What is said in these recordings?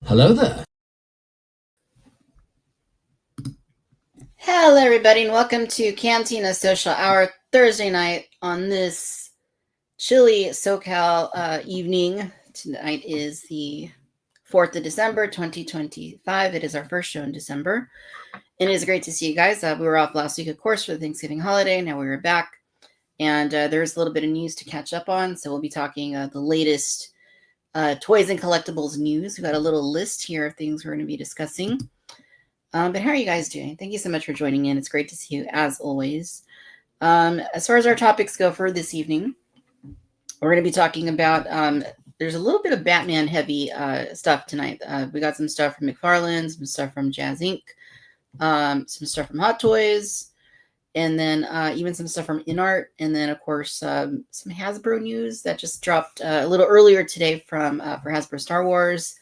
Hello there. Hello, everybody, and welcome to Cantina Social Hour Thursday night on this chilly SoCal evening. Tonight is the 4th of December, 2025. It is our first show in December. And it is great to see you guys. We were off last week, of course, for the Thanksgiving holiday. Now we were back. And there's a little bit of news to catch up on. So we'll be talking the latest toys and collectibles news. We've got a little list here of things we're going to be discussing. But how are you guys doing? Thank you so much for joining in. It's great to see you as always. As far as our topics go for this evening, we're going to be talking about, there's a little bit of Batman heavy stuff tonight. We got some stuff from McFarlane, some stuff from Jazzinc, some stuff from Hot Toys, and then even some stuff from InArt. And then, of course, some Hasbro news that just dropped a little earlier today from for Hasbro Star Wars.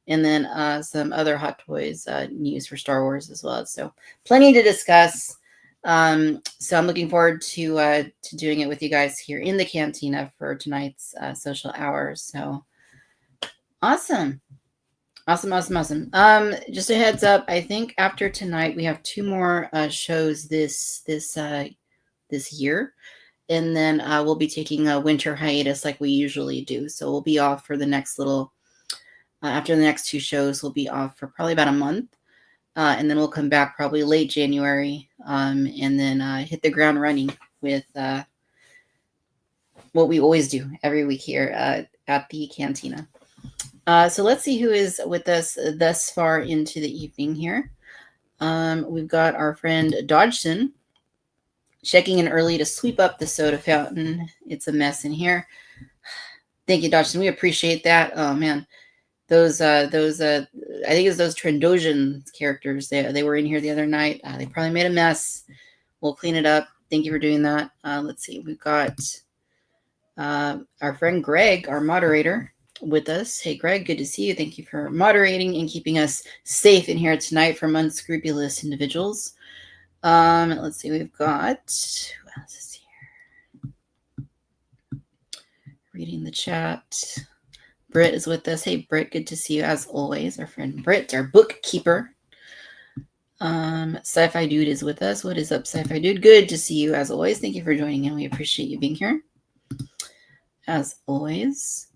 And then some other Hot Toys news for Star Wars as well. So plenty to discuss. So I'm looking forward to doing it with you guys here in the Cantina for tonight's social hour. So awesome. Just a heads up. I think after tonight we have 2 more shows this year. And then we'll be taking a winter hiatus like we usually do. So we'll be off for the next little after the next 2 shows, we'll be off for probably about a month. And then we'll come back probably late January and then hit the ground running with what we always do every week here at the Cantina. So let's see who is with us thus far into the evening here. We've got our friend Dodgson checking in early to sweep up the soda fountain. It's a mess in here. Thank you, Dodgson. We appreciate that. Oh, man. Those I think it's those Trandoshan characters. They were in here the other night. They probably made a mess. We'll clean it up. Thank you for doing that. Let's see. We've got our friend Greg, our moderator, with us. Hey, Greg, good to see you. Thank you for moderating and keeping us safe in here tonight from unscrupulous individuals. Let's see. We've got who else is here? Reading the chat. Britt is with us. Hey, Britt, good to see you as always. Our friend Britt, our bookkeeper. Sci-Fi Dude is with us. What is up, Sci-Fi Dude? Good to see you as always. Thank you for joining in. We appreciate you being here as always.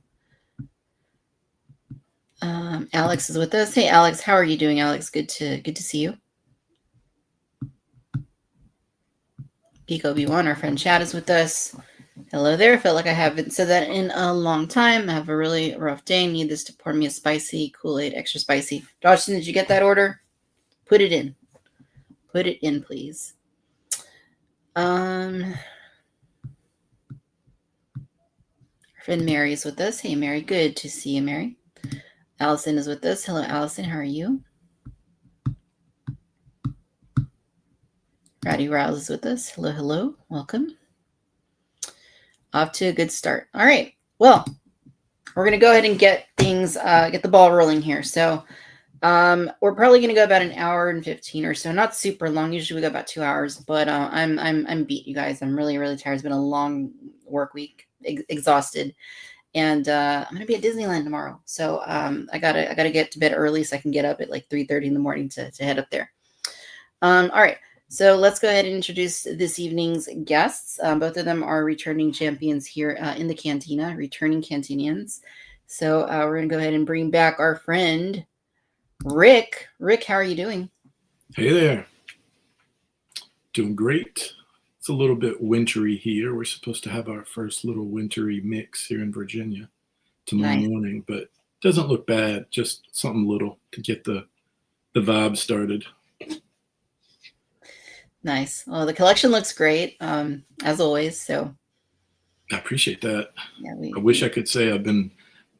Alex is with us. Hey, Alex, how are you doing, Alex? Good to see you. Pico B1, our friend Chad is with us. Hello there. I felt like I haven't said that in a long time. I have a really rough day. Need this to pour me a spicy Kool-Aid, extra spicy. Dodgson, did you get that order? Put it in. Put it in, please. Our friend Mary is with us. Hey, Mary. Good to see you, Mary. Allison is with us. Hello, Allison. How are you? Rowdy Rouse is with us. Hello, hello. Welcome. Off to a good start. All right. Well, we're going to go ahead and get things, get the ball rolling here. So we're probably going to go about an hour and 15 or so. Not super long. Usually we go about 2 hours, but I'm beat, you guys. I'm really, really tired. It's been a long work week, exhausted. And I'm going to be at Disneyland tomorrow. So I gotta get to bed early so I can get up at like 3:30 in the morning to head up there. All right. So let's go ahead and introduce this evening's guests. Both of them are returning champions here in the Cantina, returning Cantinians. So we're going to go ahead and bring back our friend, Rick. Rick, how are you doing? Hey there. Doing great. It's a little bit wintry here. We're supposed to have our first little wintry mix here in Virginia tomorrow morning, but it doesn't look bad. Just something little to get the vibe started. Nice. Well, the collection looks great, as always. So I appreciate that. Yeah, I wish I could say I've been,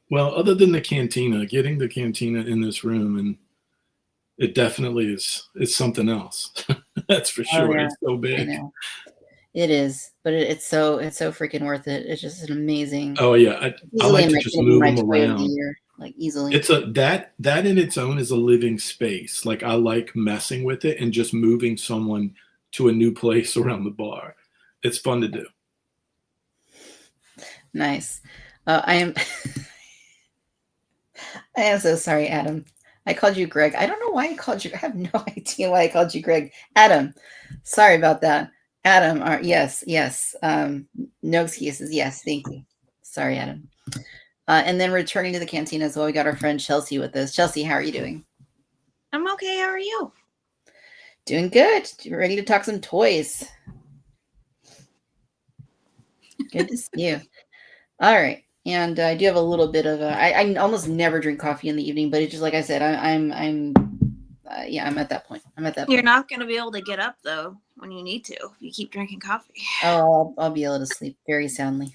well, other than the Cantina, getting the Cantina in this room, and it definitely is something else. That's for sure. Oh, yeah. It's so big. I know. It is, but it's so freaking worth it. It's just an amazing. Oh yeah, I like to just move them around. Like easily. It's that in its own is a living space. Like I like messing with it and just moving someone to a new place around the bar. It's fun to do. Nice. I am so sorry, Adam. I called you Greg. I don't know why I called you. I have no idea why I called you Greg. Adam. Sorry about that. Adam. Yes. No excuses. Yes. Thank you. Sorry, Adam. And then returning to the cantina as well, we got our friend Chelsea with us. Chelsea, how are you doing? I'm okay. How are you? Doing good. Ready to talk some toys. Good to see you. All right. And I do have a little bit of I almost never drink coffee in the evening, but it's just like I said, I'm at that point. You're not going to be able to get up though when you need to if you keep drinking coffee. Oh, I'll be able to sleep very soundly.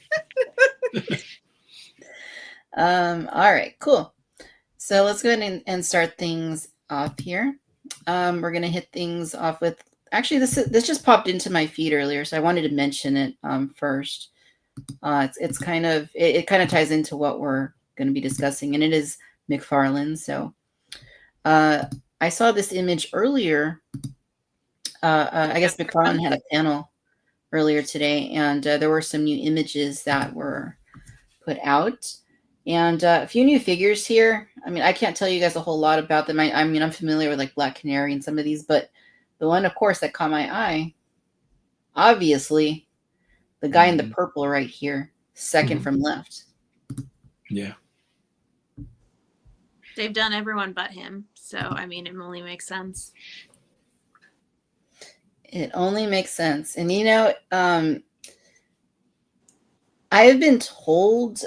All right, cool. So let's go ahead and start things off here. We're gonna hit things off with actually this just popped into my feed earlier, so I wanted to mention it first. It kind of ties into what we're going to be discussing, and it is McFarlane. So I saw this image earlier. I guess McFarlane had a panel earlier today, and there were some new images that were put out, and a few new figures here. I mean, I can't tell you guys a whole lot about them. I mean, I'm familiar with like Black Canary and some of these, but the one, of course, that caught my eye, obviously, the guy in the purple right here, second from left. Yeah. They've done everyone but him. So, I mean, it only makes sense. It only makes sense. And, you know, I have been told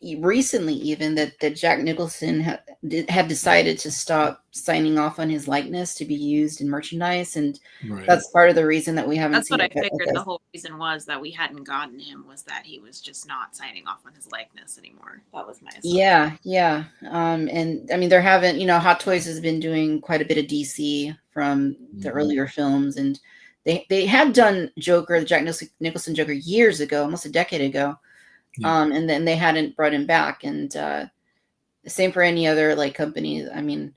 recently even that Jack Nicholson had decided to stop signing off on his likeness to be used in merchandise, and that's part of the reason that we haven't that's seen what I figured the whole reason was that we hadn't gotten him was that he was just not signing off on his likeness anymore. That was my assumption. Yeah. And I mean, there haven't, you know, Hot Toys has been doing quite a bit of DC from the earlier films, and they had done Joker, the Jack Nicholson Joker, years ago, almost a decade ago. Yeah. And then they hadn't brought him back, and the same for any other like company. I mean,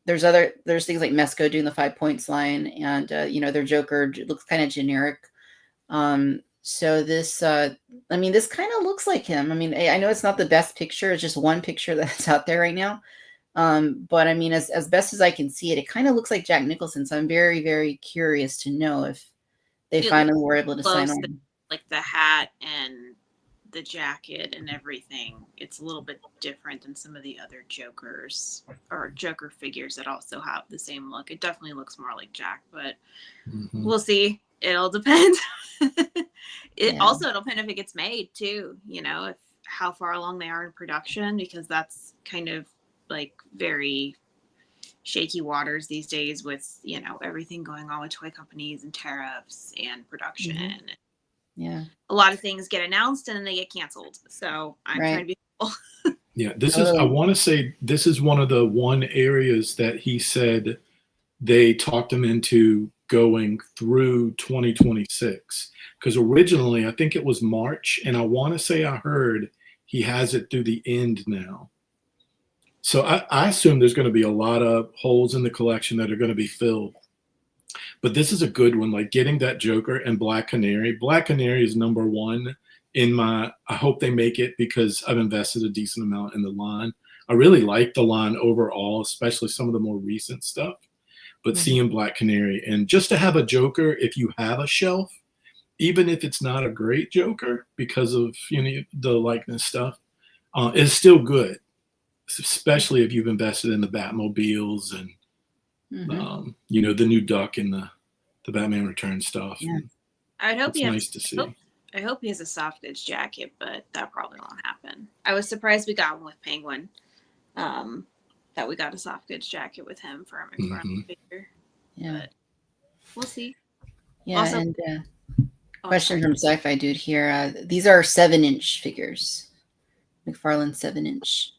there's things like Mesco doing the 5 Points line, and you know, their Joker looks kind of generic. So this, I mean, this kind of looks like him. I mean, I know it's not the best picture; it's just one picture that's out there right now. But I mean, as best as I can see it, it kind of looks like Jack Nicholson. So I'm very, very curious to know if they finally were able to sign on. Like the hat and the jacket and everything, it's a little bit different than some of the other Jokers or Joker figures that also have the same look. It definitely looks more like Jack, but we'll see. It'll depend. Also, it'll depend if it gets made too, you know, if how far along they are in production, because that's kind of like very shaky waters these days with, you know, everything going on with toy companies and tariffs and production. Yeah. A lot of things get announced and then they get canceled. So I'm trying to be cool. Yeah, I want to say this is one of the areas that he said they talked him into going through 2026. Because originally, I think it was March, and I want to say I heard he has it through the end now. So I assume there's going to be a lot of holes in the collection that are going to be filled. But this is a good one, like getting that Joker and Black Canary. Black Canary is number one in my, I hope they make it because I've invested a decent amount in the line. I really like the line overall, especially some of the more recent stuff. But seeing Black Canary, and just to have a Joker, if you have a shelf, even if it's not a great Joker because of, you know, the likeness stuff, is still good, especially if you've invested in the Batmobiles and you know, the new Duck and the Batman Returns stuff. Yeah. I'd hope nice to see. I hope he has a soft goods jacket, but that probably won't happen. I was surprised we got one with Penguin. That we got a soft goods jacket with him for a McFarlane figure. Yeah. But we'll see. Yeah, also, and question from Sci-Fi Dude here. These are 7-inch figures. McFarlane 7-inch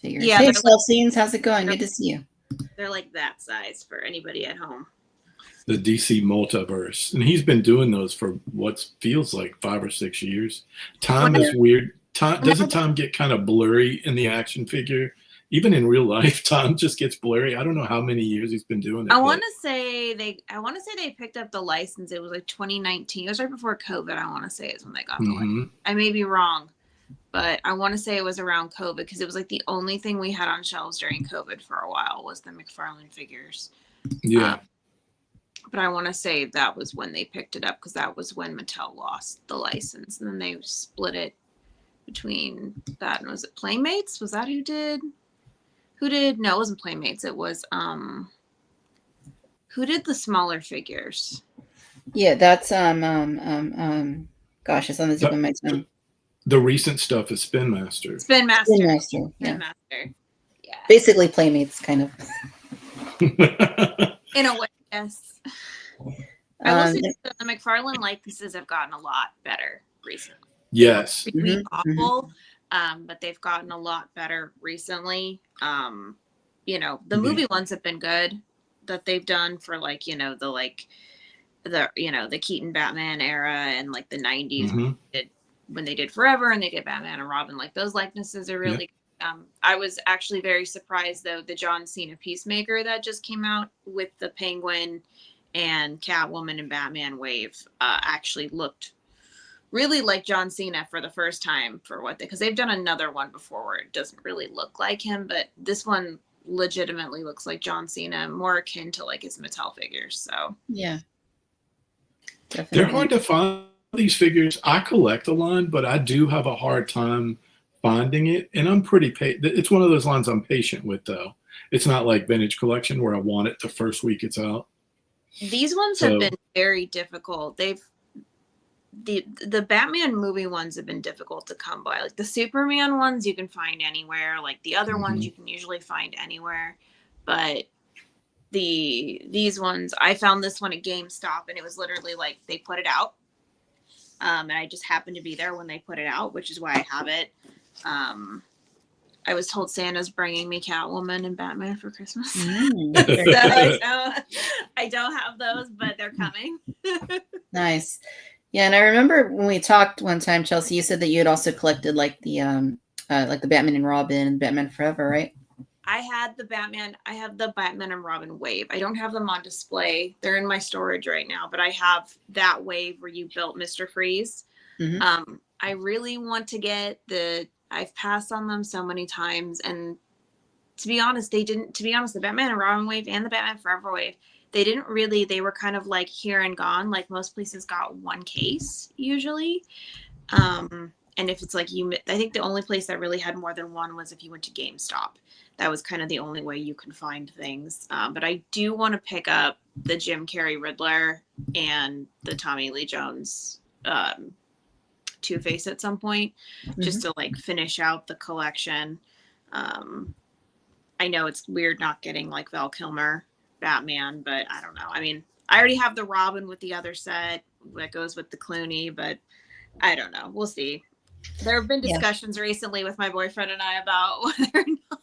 figures. Yeah, hey, Scenes, how's it going? Good to see you. They're like that size for anybody at home. The DC multiverse, and he's been doing those for what feels like 5 or 6 years. Time is weird. Doesn't time get kind of blurry in the action figure? Even in real life, time just gets blurry. I don't know how many years he's been doing it. I want to say they picked up the license. It was like 2019. It was right before COVID. I want to say is when they got the license. I may be wrong, but I want to say it was around COVID because it was like the only thing we had on shelves during COVID for a while was the McFarlane figures. Yeah. But I want to say that was when they picked it up because that was when Mattel lost the license, and then they split it between that and was it Playmates? Was that who did? Who did? No, it wasn't Playmates. It was who did the smaller figures? Yeah, that's gosh, it's on the tip of my tongue. The recent stuff is Spin Master. Spin Master. Spin Master, yeah. Spin Master. Yeah. Basically Playmates, kind of. In a way, yes. I will say the McFarlane likenesses have gotten a lot better recently. Yes. Really awful, but they've gotten a lot better recently. You know, the movie ones have been good that they've done for like, you know, the Keaton Batman era and like the 90s when they did Forever and they did Batman and Robin. Like those likenesses are really I was actually very surprised though the John Cena Peacemaker that just came out with the Penguin and Catwoman and Batman wave actually looked really like John Cena for the first time for what because they've done another one before where it doesn't really look like him, but this one legitimately looks like John Cena, more akin to like his Mattel figures. So yeah, definitely. They're hard to find these figures. I collect a line, but I do have a hard time finding it, and I'm pretty it's one of those lines I'm patient with though. It's not like Vintage Collection where I want it the first week it's out. These ones have been very difficult. The Batman movie ones have been difficult to come by. Like the Superman ones you can find anywhere. Like the other ones you can usually find anywhere. But these ones, I found this one at GameStop and it was literally like they put it out. And I just happened to be there when they put it out, which is why I have it. I was told Santa's bringing me Catwoman and Batman for Christmas. So I don't have those, but they're coming. Nice. Yeah, and I remember when we talked one time, Chelsea, you said that you had also collected like the Batman and Robin and Batman Forever, right? I have the Batman and Robin wave. I don't have them on display. They're in my storage right now, but I have that wave where you built Mr. Freeze. I really want to get I've passed on them so many times, and to be honest, the Batman and Robin wave and the Batman Forever wave, they were kind of like here and gone. Like most places got one case usually. And if it's like I think the only place that really had more than one was if you went to GameStop. That was kind of the only way you can find things. But I do want to pick up the Jim Carrey Riddler and the Tommy Lee Jones Two-Face at some point, just to like finish out the collection. I know it's weird not getting like Val Kilmer Batman, but I don't know. I mean, I already have the Robin with the other set that goes with the Clooney, but I don't know. We'll see. There have been discussions recently with my boyfriend and I about whether or not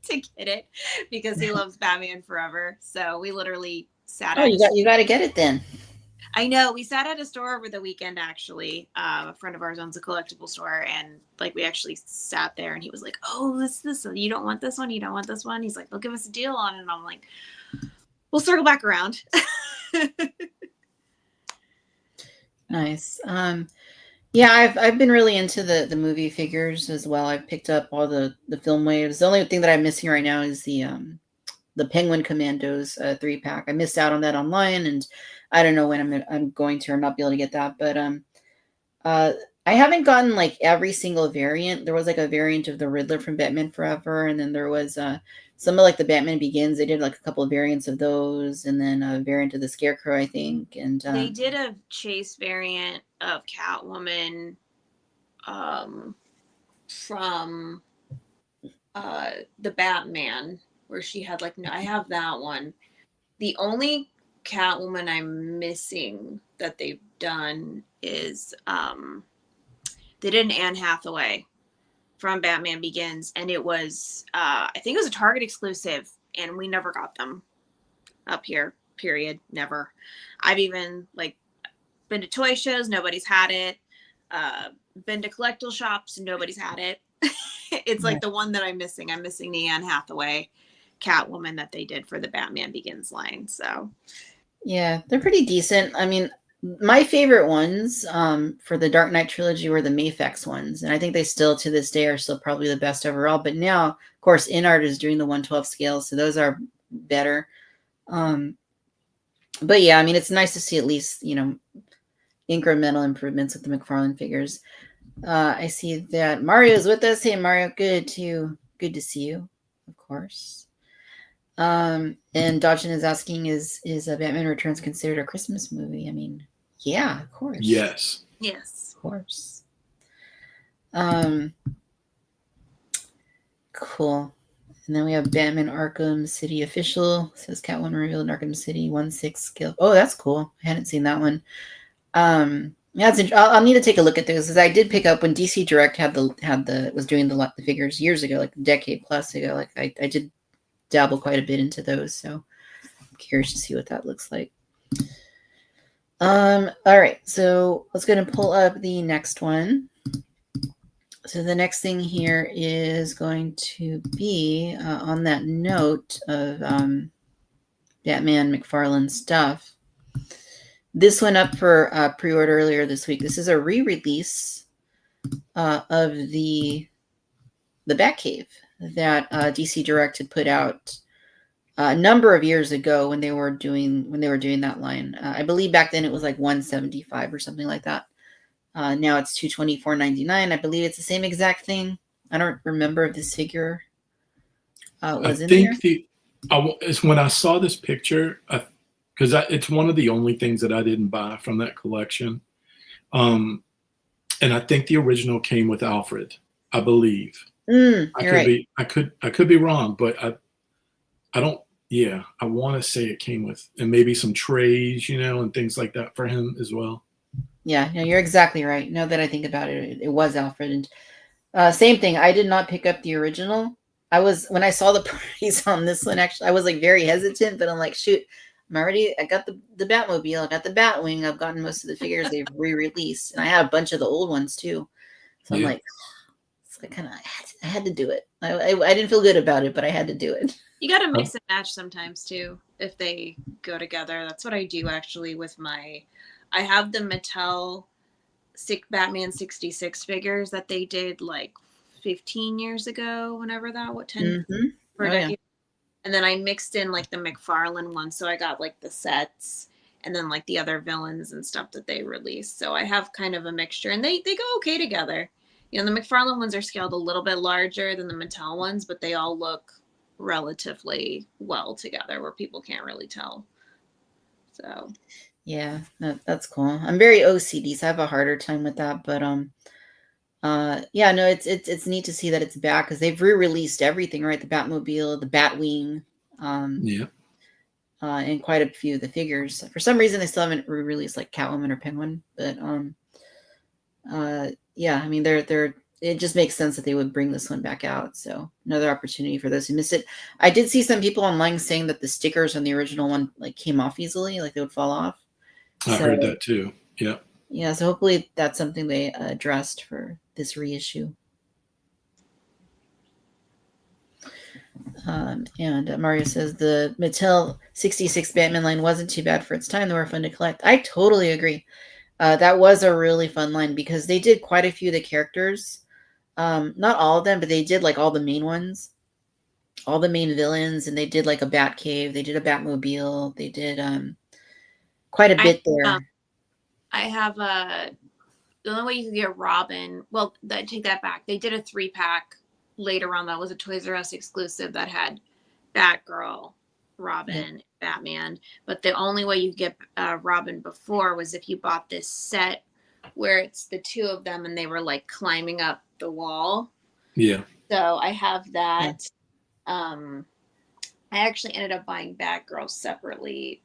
to get it because he loves Batman Forever. So we literally sat. You got to get it then. I know. We sat at a store over the weekend, actually. A friend of ours owns a collectible store, and like we actually sat there, and he was like, "Oh, this. You don't want this one. You don't want this one." He's like, "They'll give us a deal on it." And I'm like, "We'll circle back around." Nice. Yeah, I've been really into the movie figures as well. I've picked up all the film waves. The only thing that I'm missing right now is the Penguin Commandos 3-pack. I missed out on that online, and I don't know when I'm going to or not be able to get that. But I haven't gotten like every single variant. There was like a variant of the Riddler from Batman Forever, and then there was some of like the Batman Begins. They did like a couple of variants of those, and then a variant of the Scarecrow, I think. And they did a chase variant of Catwoman from the Batman, where she had like I have that one. The only Catwoman I'm missing that they've done is they did an Anne Hathaway from Batman Begins, and it was I think it was a Target exclusive, and we never got them up here. Period. Never. I've even like been to toy shows, nobody's had it. Been to collectible shops, nobody's had it. It's like the one that I'm missing. I'm missing the Anne Hathaway Catwoman that they did for the Batman Begins line. So yeah, they're pretty decent. I mean, My favorite ones for the Dark Knight trilogy were the Mafex ones, and I think they still to this day are still probably the best overall. But now, of course, InArt is doing the 1/12 scales, so those are better. But yeah, I mean, it's nice to see at least incremental improvements with the McFarlane figures. I see that Mario is with us. Hey, Mario, good to see you, of course. And Dodgen is asking, is Batman Returns considered a Christmas movie? I mean, yeah, of course. Yes. Yes. Of course. Cool. And then we have Batman Arkham City Official. It says Catwoman revealed in Arkham City 1/6 scale. Oh, that's cool. I hadn't seen that one. Yeah, I'll need to take a look at those because I did pick up when DC Direct was doing the figures years ago, like a decade plus ago. Like I did dabble quite a bit into those, so I'm curious to see what that looks like. All right, so let's go and pull up the next one. So the next thing here is going to be on that note of Batman McFarlane stuff. This went up for pre-order earlier this week. This is a re-release of the Batcave that DC Direct had put out a number of years ago when they were doing that line. I believe back then it was like $175 or something like that. Now it's $224.99. I believe it's the same exact thing. I don't remember if this figure was in there. It's when I saw this picture, because it's one of the only things that I didn't buy from that collection. And I think the original came with Alfred, I believe. I could be wrong, but I don't. Yeah, I want to say it came with, and maybe some trays, and things like that for him as well. Yeah, no, you're exactly right. Now that I think about it, it was Alfred. And same thing. I did not pick up the original. When I saw the price on this one, actually, I was like very hesitant, but I'm like, shoot, I got the Batmobile, I got the Batwing, I've gotten most of the figures they've re-released, and I had a bunch of the old ones too. So I'm like, so I had to do it. I didn't feel good about it, but I had to do it. You got to mix and match sometimes too, if they go together. That's what I do actually with I have the Mattel Batman 66 figures that they did like 15 years ago, whenever that, 10 for a decade. Yeah. And then I mixed in like the McFarlane one. So I got like the sets and then like the other villains and stuff that they released. So I have kind of a mixture and they go okay together. The McFarlane ones are scaled a little bit larger than the Mattel ones, but they all look relatively well together where people can't really tell. So yeah, that's cool. I'm very OCD, so I have a harder time with that. But yeah, no, it's neat to see that it's back because they've re-released everything, right? The Batmobile, the Batwing, and quite a few of the figures. For some reason, they still haven't re-released like Catwoman or Penguin, but yeah, I mean, it just makes sense that they would bring this one back out. So another opportunity for those who missed it. I did see some people online saying that the stickers on the original one like came off easily, like they would fall off. I heard that too. Yeah. Yeah, so hopefully that's something they addressed for this reissue. And Mario says the Mattel 66 Batman line wasn't too bad for its time. They were fun to collect. I totally agree. That was a really fun line because they did quite a few of the characters. Not all of them, but they did like all the main ones, all the main villains, and they did like a Batcave. They did a Batmobile. They did quite a bit there. I have the only way you could get Robin. Well, I take that back. They did a 3-pack later on that was a Toys R Us exclusive that had Batgirl, Robin, Batman. But the only way you could get Robin before was if you bought this set where it's the two of them and they were like climbing up the wall. Yeah. So I have that. I actually ended up buying Batgirl separately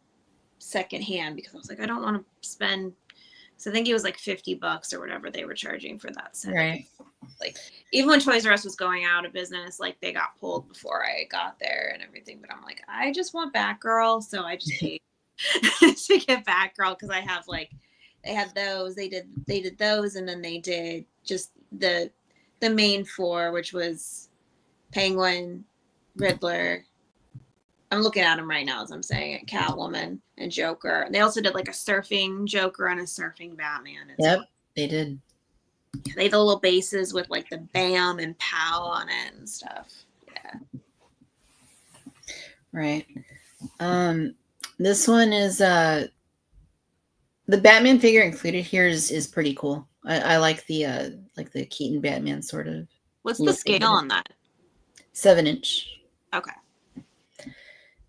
secondhand because I was like, I don't want to spend. So I think it was like $50 or whatever they were charging for that set. Right. Like even when Toys R Us was going out of business, like they got pulled before I got there and everything. But I'm like, I just want Batgirl, so I just paid to get Batgirl because I have like they had those. They did those, and then they did just the main 4, which was Penguin, Riddler, I'm looking at them right now as I'm saying it. Catwoman and Joker. They also did like a surfing Joker and a surfing Batman. Yep, they did. They have the little bases with like the BAM and POW on it and stuff. Yeah. Right. This one is the Batman figure included here is pretty cool. I like the Keaton Batman sort of. What's the scale on that? 7-inch. Okay.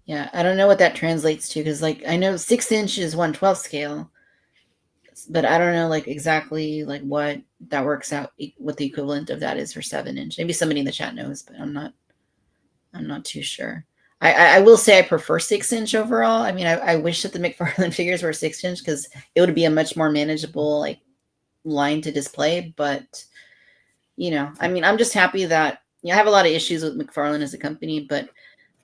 Yeah, I don't know what that translates to because like I know 6-inch is 1/12 scale, but I don't know like exactly like what that works out, what the equivalent of that is for 7-inch. Maybe somebody in the chat knows, but I'm not too sure. I will say I prefer 6-inch overall. I mean, I wish that the McFarlane figures were 6-inch because it would be a much more manageable like line to display. But you know, I mean, I'm just happy that I have a lot of issues with McFarlane as a company, but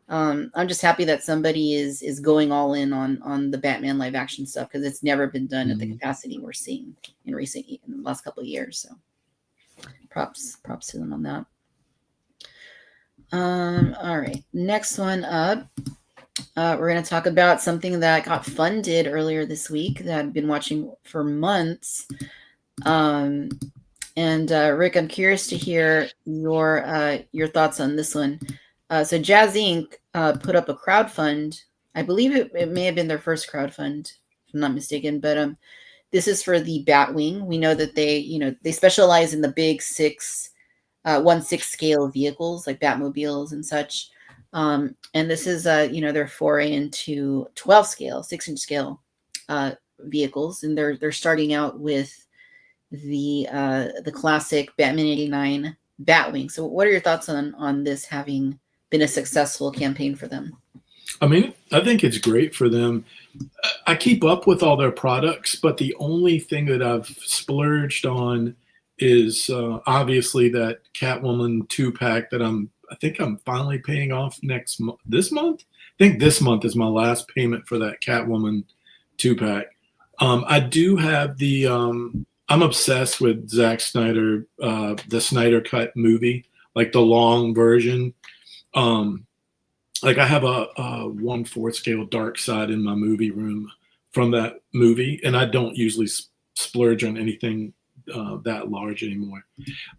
I'm just happy that somebody is going all in on the Batman live action stuff because it's never been done at the capacity we're seeing in the last couple of years. So props to them on that. All right, next one up. We're going to talk about something that got funded earlier this week that I've been watching for months. And Rick, I'm curious to hear your thoughts on this one. So Jazzinc put up a crowdfund. I believe it may have been their first crowdfund, if I'm not mistaken. But this is for the Batwing. We know that they specialize in the big 1/6 scale vehicles like Batmobiles and such. And this is their foray into 12 scale, 6-inch scale vehicles, and they're starting out with the classic Batman 89 Batwing. So what are your thoughts on this having been a successful campaign for them? I mean, I think it's great for them. I keep up with all their products, but the only thing that I've splurged on is obviously that Catwoman 2-pack that I think I'm finally paying off this month. I think this month is my last payment for that Catwoman 2-pack. I do have the I'm obsessed with Zack Snyder, the Snyder Cut movie, like the long version. Like I have a 1/4 scale Dark Side in my movie room from that movie, and I don't usually splurge on anything that large anymore.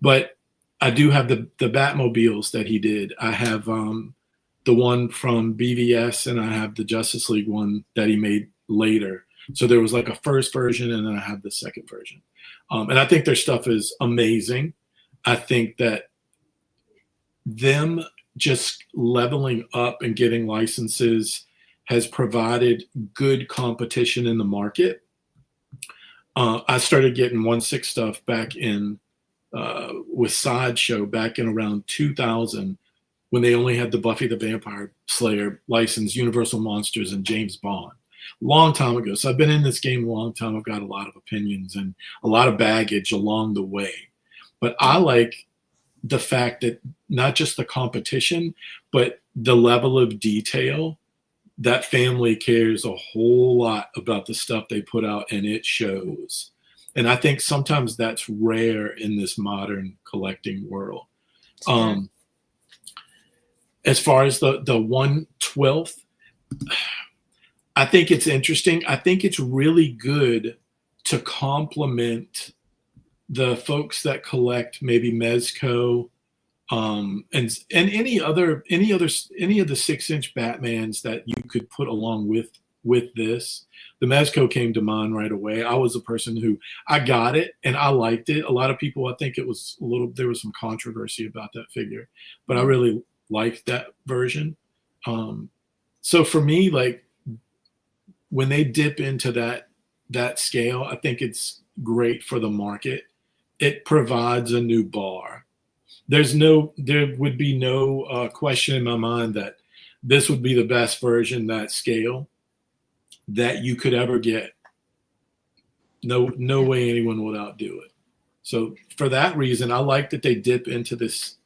But I do have the Batmobiles that he did. I have the one from BVS, and I have the Justice League one that he made later. So there was like a first version, and then I have the second version. And I think their stuff is amazing. I think that them just leveling up and getting licenses has provided good competition in the market. I started getting 1/6 stuff back in with Sideshow back in around 2000 when they only had the Buffy the Vampire Slayer license, Universal Monsters, and James Bond. Long time ago. So I've been in this game a long time. I've got a lot of opinions and a lot of baggage along the way. But I like the fact that not just the competition, but the level of detail. That family cares a whole lot about the stuff they put out, and it shows. And I think sometimes that's rare in this modern collecting world. As far as the 1/12, I think it's interesting. I think it's really good to complement the folks that collect maybe Mezco and any of the 6-inch Batmans that you could put along with this. The Mezco came to mind right away. I was a person who I got it and I liked it. A lot of people, I think it was there was some controversy about that figure, but I really liked that version. So for me, like when they dip into that scale, I think it's great for the market. It provides a new bar. There would be no question in my mind that this would be the best version, that scale, that you could ever get. No way anyone would outdo it. So for that reason, I like that they dip into this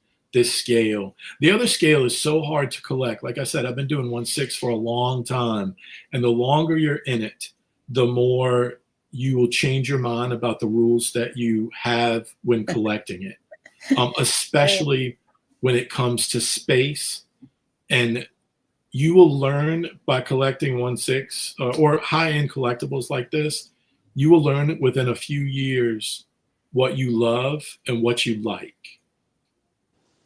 scale. The other scale is so hard to collect. Like I said, I've been doing 1/6 for a long time, and the longer you're in it, the more you will change your mind about the rules that you have when collecting it, especially when it comes to space and you will learn by collecting 1/6 or high-end collectibles like this. You will learn within a few years what you love and what you like.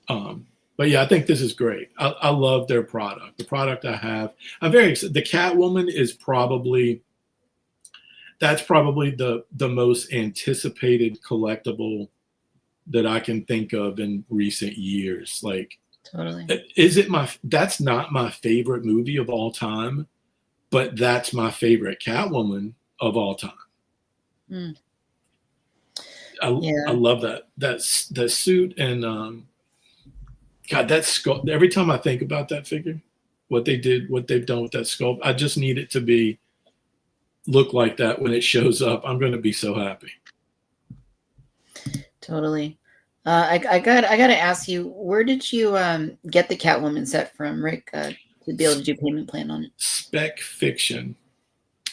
But yeah, I think this is great. I love their product. The product I have, I'm very excited. The Catwoman is probably the most anticipated collectible that I can think of in recent years. Like, Totally. that's not my favorite movie of all time, but that's my favorite Catwoman of all time. Mm. I Yeah. love that suit, and God, that sculpt. Every time I think about that figure, what they've done with that sculpt, I just need it to look like that when it shows up. I'm going to be so happy. Totally. I got to ask you, where did you get the Catwoman set from, Rick, to be able to do payment plan on it? Spec Fiction.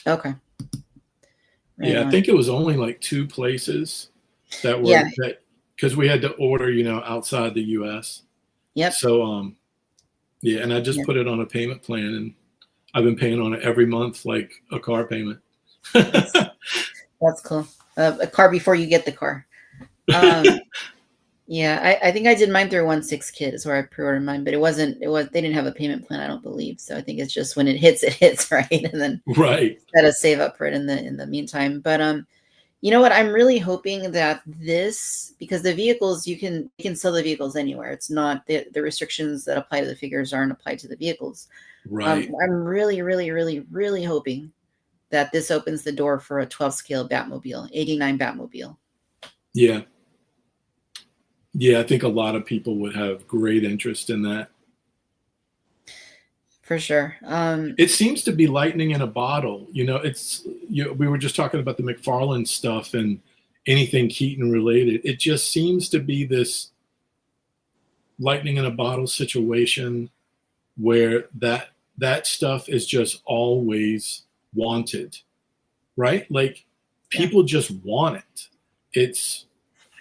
Okay. Right Yeah, on. I think it was only like 2 places that were that, because we had to order, outside the U.S. Yep. So yeah, and I just put it on a payment plan, and I've been paying on it every month like a car payment. That's cool. A car before you get the car. Yeah, I think I did mine through 1/6 Kit is where I pre-ordered mine, but they didn't have a payment plan, I don't believe. So I think it's just when it hits, right? And then right. Gotta save up for it in the meantime. But you know what? I'm really hoping that because the vehicles you can sell the vehicles anywhere. It's not the restrictions that apply to the figures aren't applied to the vehicles. Right. I'm really, really, really, really hoping that this opens the door for a 12 scale Batmobile, 89 Batmobile. Yeah. Yeah, I think a lot of people would have great interest in that. For sure. It seems to be lightning in a bottle. We were just talking about the McFarlane stuff and anything Keaton related. It just seems to be this lightning in a bottle situation where that stuff is just always wanted, right? Like, people just want it.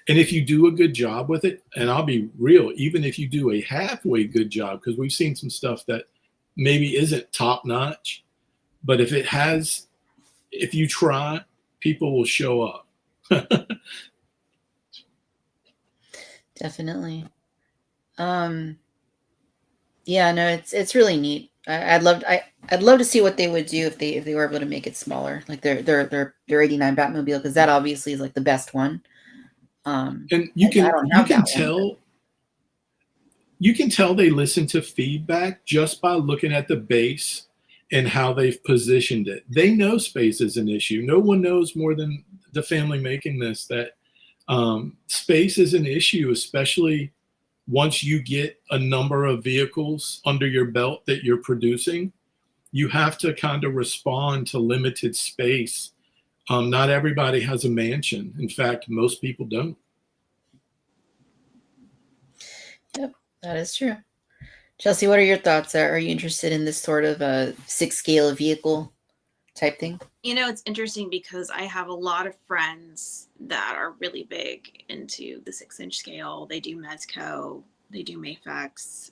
And if you do a good job with it, and I'll be real, even if you do a halfway good job, because we've seen some stuff that maybe isn't top notch, but if you try, people will show up. Definitely. Yeah, no, it's really neat. I'd love to see what they would do if they were able to make it smaller, like their 89 Batmobile, because that obviously is like the best one. And you can tell they listen to feedback just by looking at the base and how they've positioned it. They know space is an issue. No one knows more than the family making this that space is an issue, especially once you get a number of vehicles under your belt that you're producing. You have to kind of respond to limited space. Not everybody has a mansion. In fact, most people don't. Yep, that is true. Chelsea, what are your thoughts? Are you interested in this sort of a 6 scale vehicle type thing? It's interesting because I have a lot of friends that are really big into the 6-inch scale. They do Mezco, they do Mafex.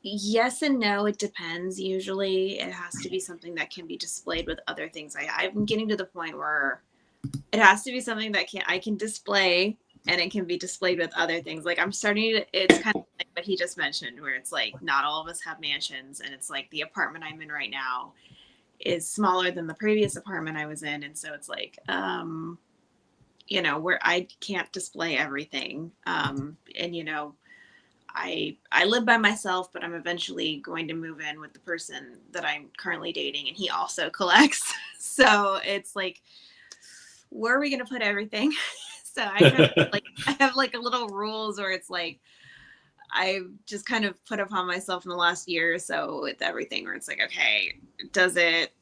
Yes and no, it depends. Usually it has to be something that can be displayed with other things. I'm getting to the point where it has to be something that I can display, and it can be displayed with other things. Like, it's kind of like what he just mentioned, where it's like, not all of us have mansions, and it's like the apartment I'm in right now is smaller than the previous apartment I was in. And so it's like, where I can't display everything. And, I live by myself, but I'm eventually going to move in with the person that I'm currently dating, and he also collects. So it's like, where are we going to put everything? So I have like a little rules where it's like, I've just kind of put upon myself in the last year or so with everything, where it's like, okay, does it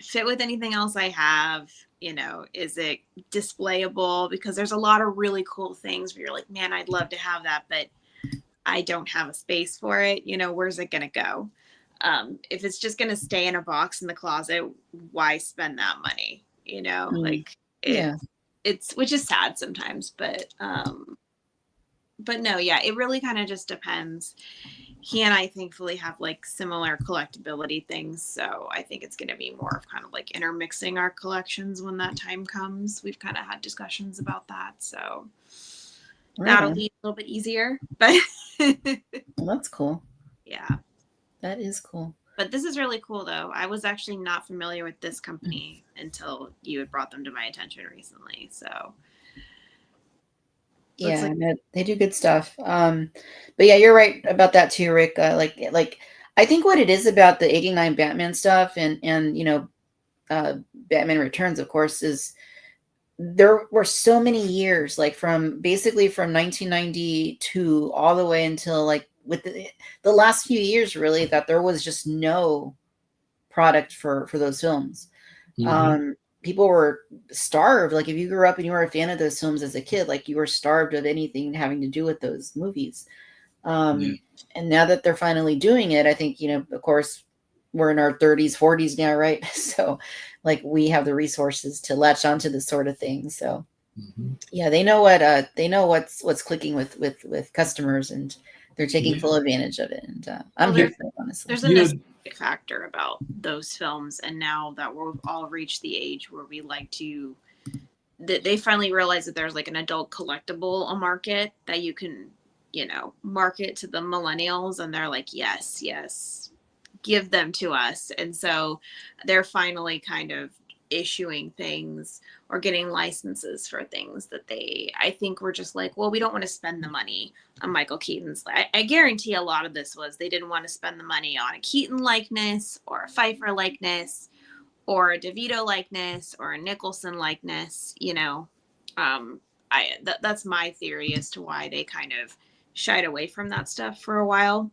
fit with anything else I have? Is it displayable? Because there's a lot of really cool things where you're like, man, I'd love to have that, but I don't have a space for it. Where's it going to go? If it's just going to stay in a box in the closet, why spend that money? It's, which is sad sometimes, but no, yeah, it really kind of just depends. he and I thankfully have like similar collectability things. So I think it's going to be more of kind of like intermixing our collections when that time comes. We've kind of had discussions about that. So that'll be a little bit easier, but well, that's cool. Yeah. That is cool. But this is really cool though. I was actually not familiar with this company until you had brought them to my attention recently. So yeah, they do good stuff. But yeah, you're right about that too, Rick. Like I think what it is about the '89 Batman stuff and you know, Batman Returns, of course, is there were so many years, like from basically from 1992 all the way until like with the last few years, really, that there was just no product for those films. People were starved. Like if you grew up and you were a fan of those films as a kid, like you were starved of anything having to do with those movies. And now that they're finally doing it, I think, you know, of course, we're in our 30s, 40s now, right? So like we have the resources to latch onto this sort of thing. So yeah, they know what's clicking with customers, and they're taking full advantage of it. And I'm here for it, honestly. There's a nostalgic factor about those films, and now that we've all reached the age where we like to, they finally realize that there's like an adult collectible market that you can, you know, market to the millennials, and they're like, yes, give them to us. And so they're finally kind of issuing things or getting licenses for things that I think were just like, well, we don't want to spend the money on Michael Keaton's. I guarantee a lot of this was they didn't want to spend the money on a Keaton likeness or a Pfeiffer likeness or a DeVito likeness or a Nicholson likeness, you know. That's my theory as to why they kind of shied away from that stuff for a while.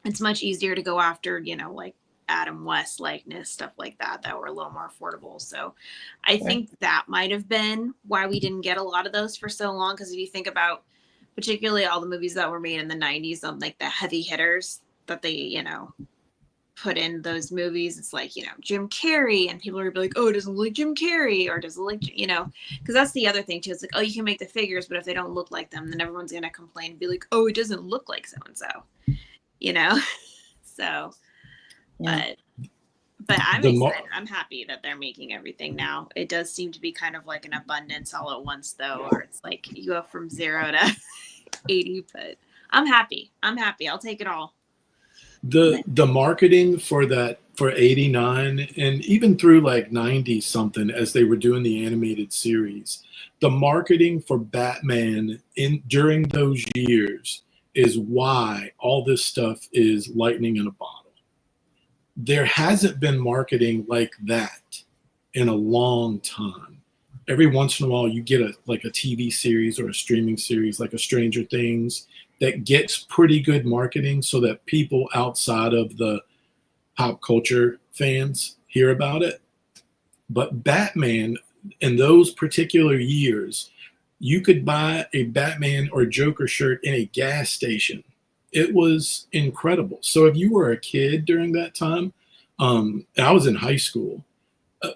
It's much easier to go after, you know, like Adam West likeness, stuff like that were a little more affordable. So I think that might have been why we didn't get a lot of those for so long. Because if you think about particularly all the movies that were made in the 90s, like the heavy hitters that they, you know, put in those movies, it's like, you know, Jim Carrey, and people are like, oh, it doesn't look like Jim Carrey, or does it like, you know, because that's the other thing too. It's like, oh, you can make the figures, but if they don't look like them, then everyone's gonna complain and be like, oh, it doesn't look like so and so, you know. So but I'm excited. I'm happy that they're making everything now. It does seem to be kind of like an abundance all at once though, or it's like you go from 0 to 80, but I'm happy. I'll take it all. The marketing for that, for '89 and even through like 90 something, as they were doing the animated series, the marketing for Batman during those years is why all this stuff is lightning in a bottle. There hasn't been marketing like that in a long time. Every once in a while you get a TV series or a streaming series like a Stranger Things that gets pretty good marketing so that people outside of the pop culture fans hear about it. But Batman, in those particular years, you could buy a Batman or Joker shirt in a gas station. It was incredible. So if you were a kid during that time, I was in high school,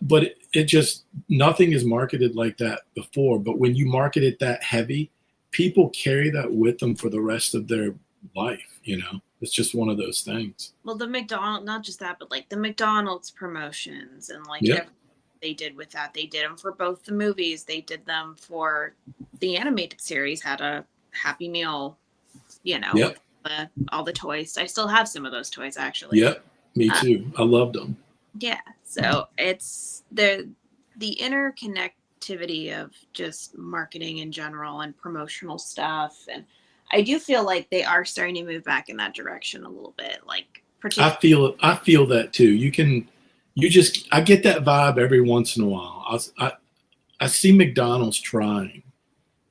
but it just, nothing is marketed like that before. But when you market it that heavy, people carry that with them for the rest of their life. You know, it's just one of those things. Well, the McDonald's, not just that, but like the McDonald's promotions and like they did with that. They did them for both the movies. They did them for the animated series, had a Happy Meal, you know, with all the toys. I still have some of those toys, actually. Yep, me too. I loved them. Yeah, so it's the interconnectivity of just marketing in general and promotional stuff, and I do feel like they are starting to move back in that direction a little bit. Like, I feel that too. I get that vibe every once in a while. I see McDonald's trying,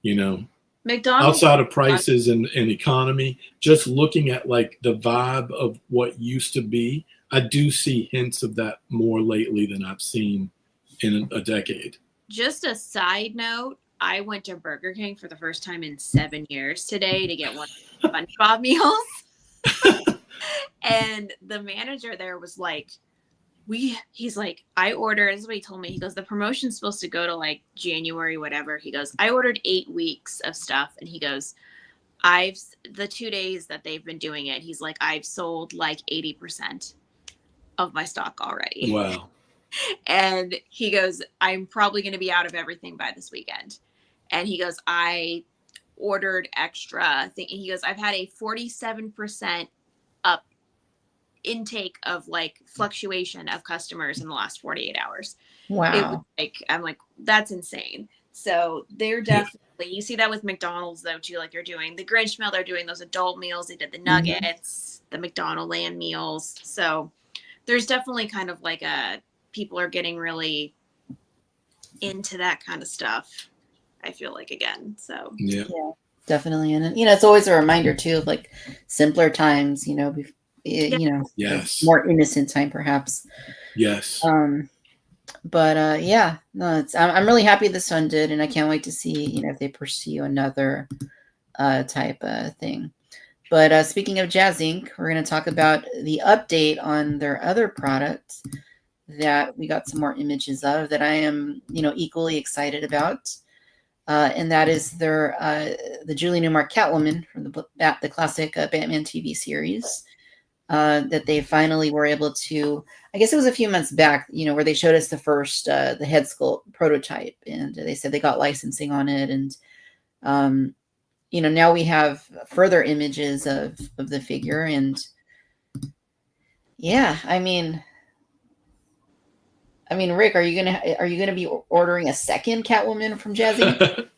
you know, McDonald's outside of prices and economy, just looking at like the vibe of what used to be. I do see hints of that more lately than I've seen in a decade. Just a side note, I went to Burger King for the first time in 7 years today to get one of the SpongeBob meals. And the manager there was like, he's like, I ordered, this is what he told me. He goes, the promotion's supposed to go to like January, whatever. He goes, I ordered 8 weeks of stuff. And he goes, the 2 days that they've been doing it, he's like, I've sold like 80% of my stock already. Wow. And he goes, I'm probably going to be out of everything by this weekend. And he goes, I ordered extra thing. He goes, I've had a 47% up intake of like fluctuation of customers in the last 48 hours. It was Wow. like, I'm like, that's insane. So they're definitely, you see that with McDonald's though too, like they're doing the Grinch meal, they're doing those adult meals, they did the nuggets, the McDonald land meals. So there's definitely kind of like people are getting really into that kind of stuff, I feel like, again. So Yeah. Definitely. And you know, it's always a reminder too of like simpler times, you know, you know, Yes. more innocent time perhaps. Yes. But yeah, no, I'm really happy this one did, and I can't wait to see, you know, if they pursue another type thing. But speaking of Jazzinc, we're going to talk about the update on their other product that we got some more images of that I am, you know, equally excited about. And that is their the Julie Newmar Catwoman from the classic Batman TV series that they finally were able to. I guess it was a few months back, you know, where they showed us the first the head sculpt prototype, and they said they got licensing on it, and you know, now we have further images of the figure, and yeah, I mean, Rick, are you gonna be ordering a second Catwoman from Jazzy?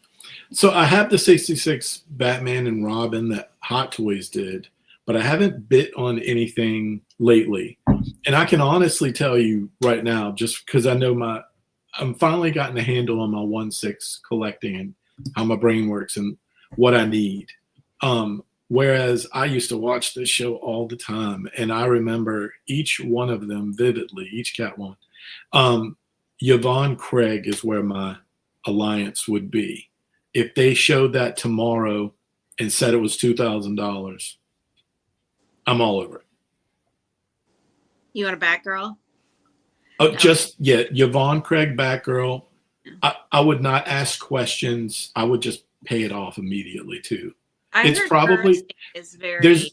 So I have the 66 Batman and Robin that Hot Toys did, but I haven't bit on anything lately. And I can honestly tell you right now, just because I know I'm finally gotten a handle on my 1/6 collecting and how my brain works and what I need. Whereas I used to watch this show all the time, and I remember each one of them vividly, each Catwoman. Yvonne Craig is where my alliance would be. If they showed that tomorrow and said it was $2,000, I'm all over it. you want a Batgirl? Oh, no. Yvonne Craig Batgirl. I would not ask questions. I would just pay it off immediately too. It's probably is very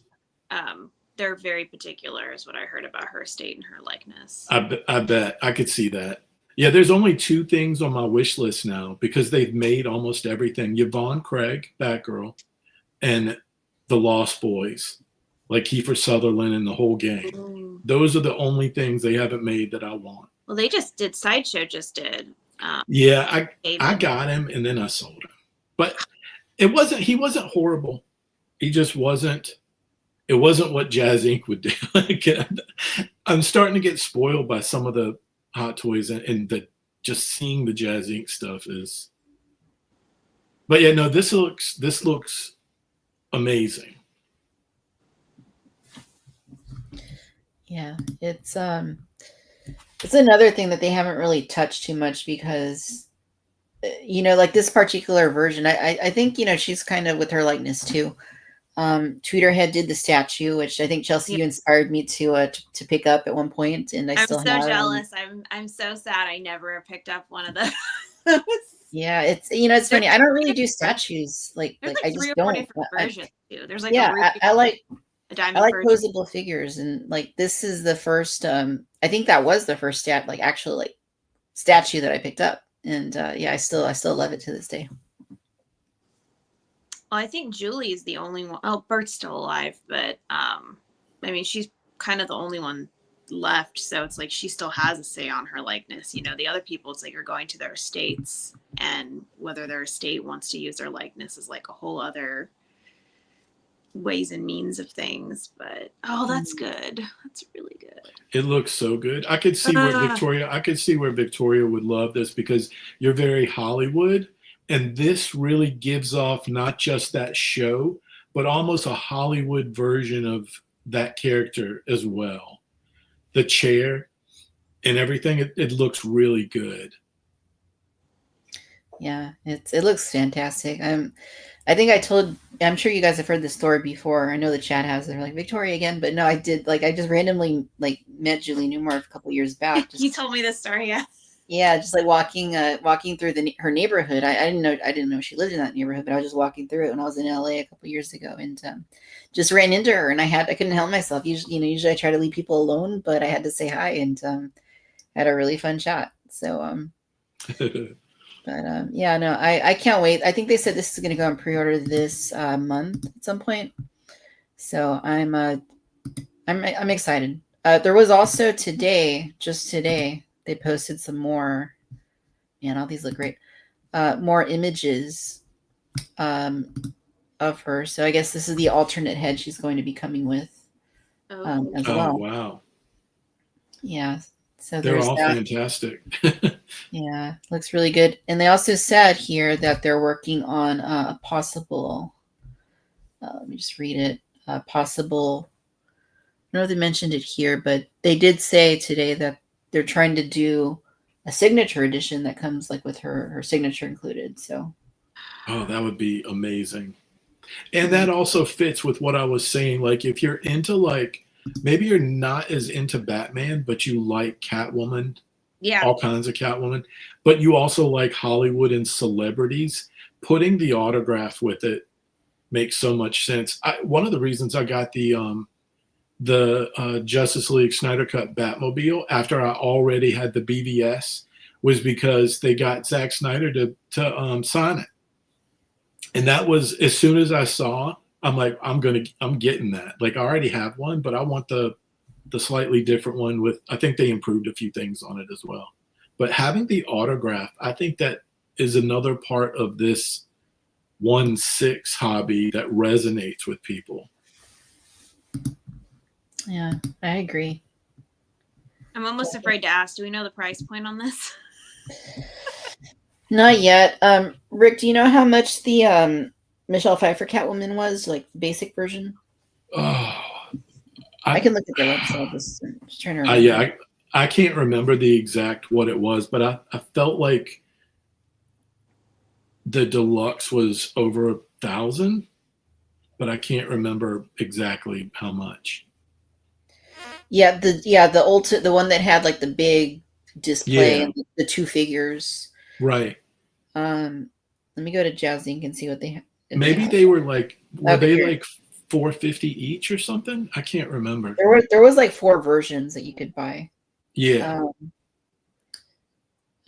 they're very particular is what I heard about her estate and her likeness. I bet I could see that. Yeah, there's only 2 things on my wish list now because they've made almost everything. Yvonne Craig, Batgirl, and the Lost Boys, like Kiefer Sutherland and the whole gang. Ooh. Those are the only things they haven't made that I want. Well, they just did. Sideshow just did. Yeah, I got him and then I sold him. But he wasn't horrible. He just wasn't. It wasn't what Jazzinc would do. I'm starting to get spoiled by some of the Hot Toys and just seeing the Jazzinc stuff is. But yeah, no, this looks amazing. Yeah, it's another thing that they haven't really touched too much because, you know, like this particular version, I think, you know, she's kind of with her likeness too. Tweeterhead did the statue, which I think Chelsea, you inspired me to pick up at one point, and I'm so jealous. I'm so sad I never picked up one of those. Yeah, it's, you know, it's funny. I don't really do statues like I just 3 or 4 don't. different versions too. There's like I like a diamond. I like posable figures, and like this is the first. I think that was the first actual like statue that I picked up, and yeah, I still love it to this day. Well, I think Julie is the only one. Oh, Bert's still alive, but I mean, she's kind of the only one left. So it's like she still has a say on her likeness. You know, the other people, it's like you're going to their estates, and whether their estate wants to use their likeness is like a whole other ways and means of things. But that's good. That's really good. It looks so good. I could see where Victoria would love this because you're very Hollywood. And this really gives off not just that show, but almost a Hollywood version of that character as well. The chair and everything, it looks really good. Yeah, it looks fantastic. I think I'm sure you guys have heard this story before. I know the chat has. They're like, Victoria again, but no, I did. Like, I just randomly like met Julie Newmar a couple years back. You told me this story, yeah. Yeah, just like walking through her neighborhood. I didn't know she lived in that neighborhood, but I was just walking through it when I was in LA a couple years ago, and just ran into her, and I couldn't help myself. Usually I try to leave people alone, but I had to say hi, and had a really fun chat. So yeah, no, I can't wait. I think they said this is going to go on pre-order this month at some point. So I'm excited. There was also just today, they posted some more. Man, all these look great. More images of her. So I guess this is the alternate head she's going to be coming with as well. Oh, wow. Yeah. So they're all fantastic. Yeah, looks really good. And they also said here that they're working on a possible, let me just read it, possible, I don't know if they mentioned it here, but they did say today that they're trying to do a signature edition that comes like with her signature included. So oh, that would be amazing. And that also fits with what I was saying. Like, if you're into, like, maybe you're not as into Batman, but you like Catwoman, all kinds of Catwoman, but you also like Hollywood and celebrities, putting the autograph with it makes so much sense. One of the reasons I got the Justice League Snyder Cut Batmobile after I already had the BVS was because they got Zack Snyder to sign it. And that was, as soon as I saw, I'm like, I'm getting that. Like, I already have one, but I want the slightly different one with, I think they improved a few things on it as well. But having the autograph, I think that is another part of this 1/6 hobby that resonates with people. Yeah, I agree. I'm almost afraid to ask, do we know the price point on this? Not yet. Rick, do you know how much the Michelle Pfeiffer Catwoman was, like the basic version? Oh, I can look at their website. Just trying to remember. Yeah, I can't remember the exact what it was, but I felt like the deluxe was over 1,000, but I can't remember exactly how much. Yeah, the one that had like the big display and the two figures. Right. Let me go to Jazzinc and see what they have. Maybe they were like, they like $450 each or something? I can't remember. There was like 4 versions that you could buy. Yeah.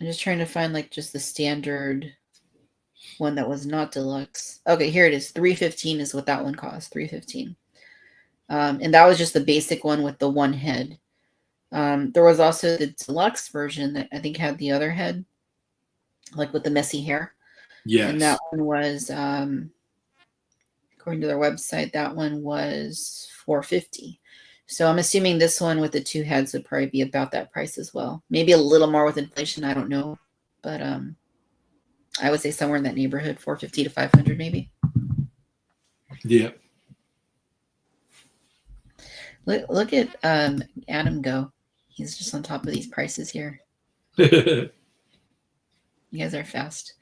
I'm just trying to find like just the standard one that was not deluxe. Okay, here it is. $315 is what that one cost. $315. And that was just the basic one with the one head. There was also the deluxe version that I think had the other head, like with the messy hair. Yes. And that one was, according to their website, that one was $450. So I'm assuming this one with the 2 heads would probably be about that price as well. Maybe a little more with inflation. I don't know, but I would say somewhere in that neighborhood, $450 to $500 maybe. Yeah. Look at Adam go. He's just on top of these prices here. You guys are fast.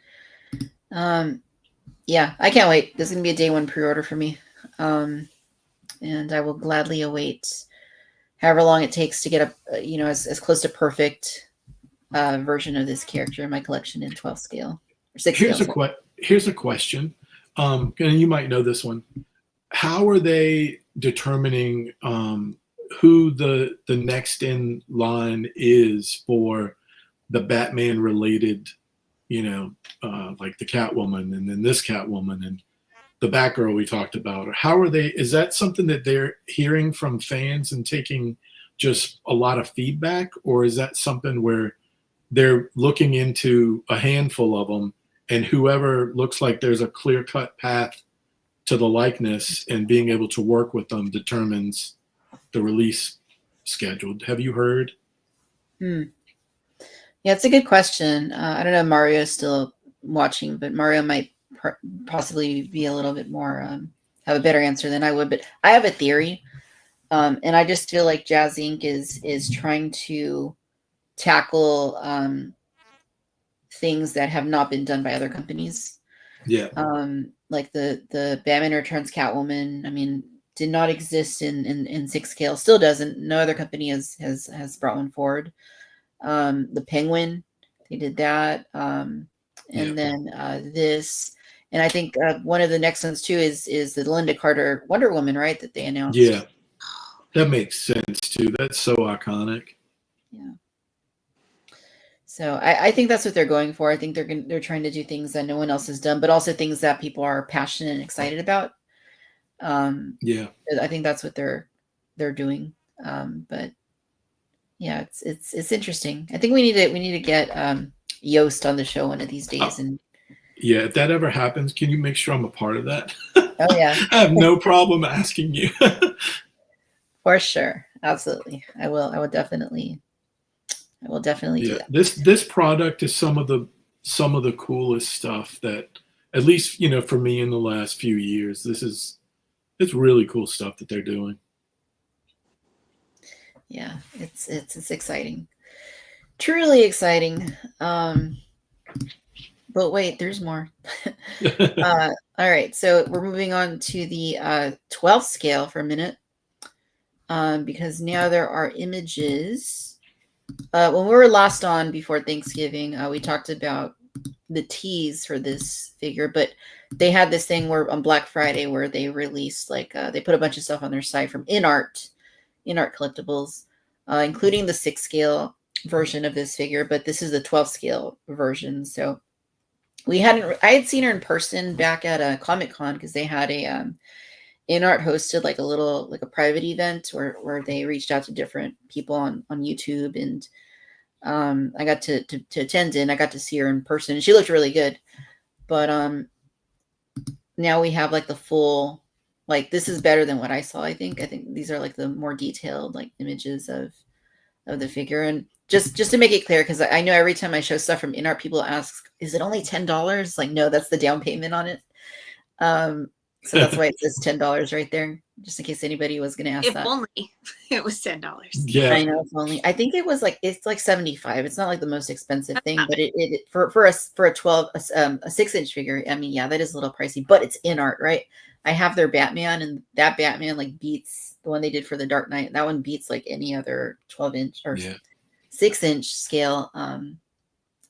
Yeah, I can't wait. This is gonna be a day 1 pre-order for me. And I will gladly await however long it takes to get as close to perfect version of this character in my collection in 12 scale or 6 scale. Here's a question. And you might know this one. How are they determining who the next in line is for the Batman related, like the Catwoman and then this Catwoman and the Batgirl we talked about? Or how are they? Is that something that they're hearing from fans and taking just a lot of feedback, or is that something where they're looking into a handful of them and whoever looks like there's a clear-cut path to the likeness and being able to work with them determines the release schedule? Have you heard? Yeah, it's a good question. I don't know if Mario's still watching, but Mario might possibly be a little bit more, have a better answer than I would. But I have a theory. And I just feel like Jazzinc is trying to tackle things that have not been done by other companies. Yeah. Like the Batman Returns Catwoman, I mean, did not exist in 6 scale, still doesn't. No other company has brought one forward. The Penguin They did that. And then this, and I think one of the next ones too is the Linda Carter Wonder Woman, right? That they announced. Yeah, that makes sense too. That's so iconic. Yeah. So I think that's what they're going for. I think they're trying to do things that no one else has done, but also things that people are passionate and excited about. Yeah, I think that's what they're doing. But yeah, it's interesting. I think we need to get Yost on the show one of these days. And yeah. If that ever happens, can you make sure I'm a part of that? oh yeah, I have no problem asking you. for sure, absolutely. I will definitely do that. This product is some of the coolest stuff that, at least for me in the last few years. It's really cool stuff that they're doing. Yeah, it's exciting, truly exciting. But wait, there's more. All right, so we're moving on to the 12th scale for a minute, because now there are images. When we were last on before Thanksgiving, we talked about the tease for this figure, but they had this thing where on Black Friday where they released they put a bunch of stuff on their site from InArt Collectibles, including the 6 scale version of this figure, but this is the 12 scale version. So I had seen her in person back at a Comic-Con because they had a InArt hosted like a private event where they reached out to different people on YouTube, and I got to attend, and I got to see her in person. She looked really good. But now we have the full, this is better than what I saw. I think these are the more detailed images of the figure. And just to make it clear, because I know every time I show stuff from InArt, people ask, is it only $10? No, that's the down payment on it. So that's why it says $10 right there, just in case anybody was going to ask If that. only it was $10. Yeah, I know it's only. I think it was it's like 75. It's not the most expensive thing, but it for a 12 a 6-inch figure. I mean, yeah, that is a little pricey, but it's InArt, right? I have their Batman, and that Batman beats the one they did for the Dark Knight. That one beats any other 12-inch or 6-inch scale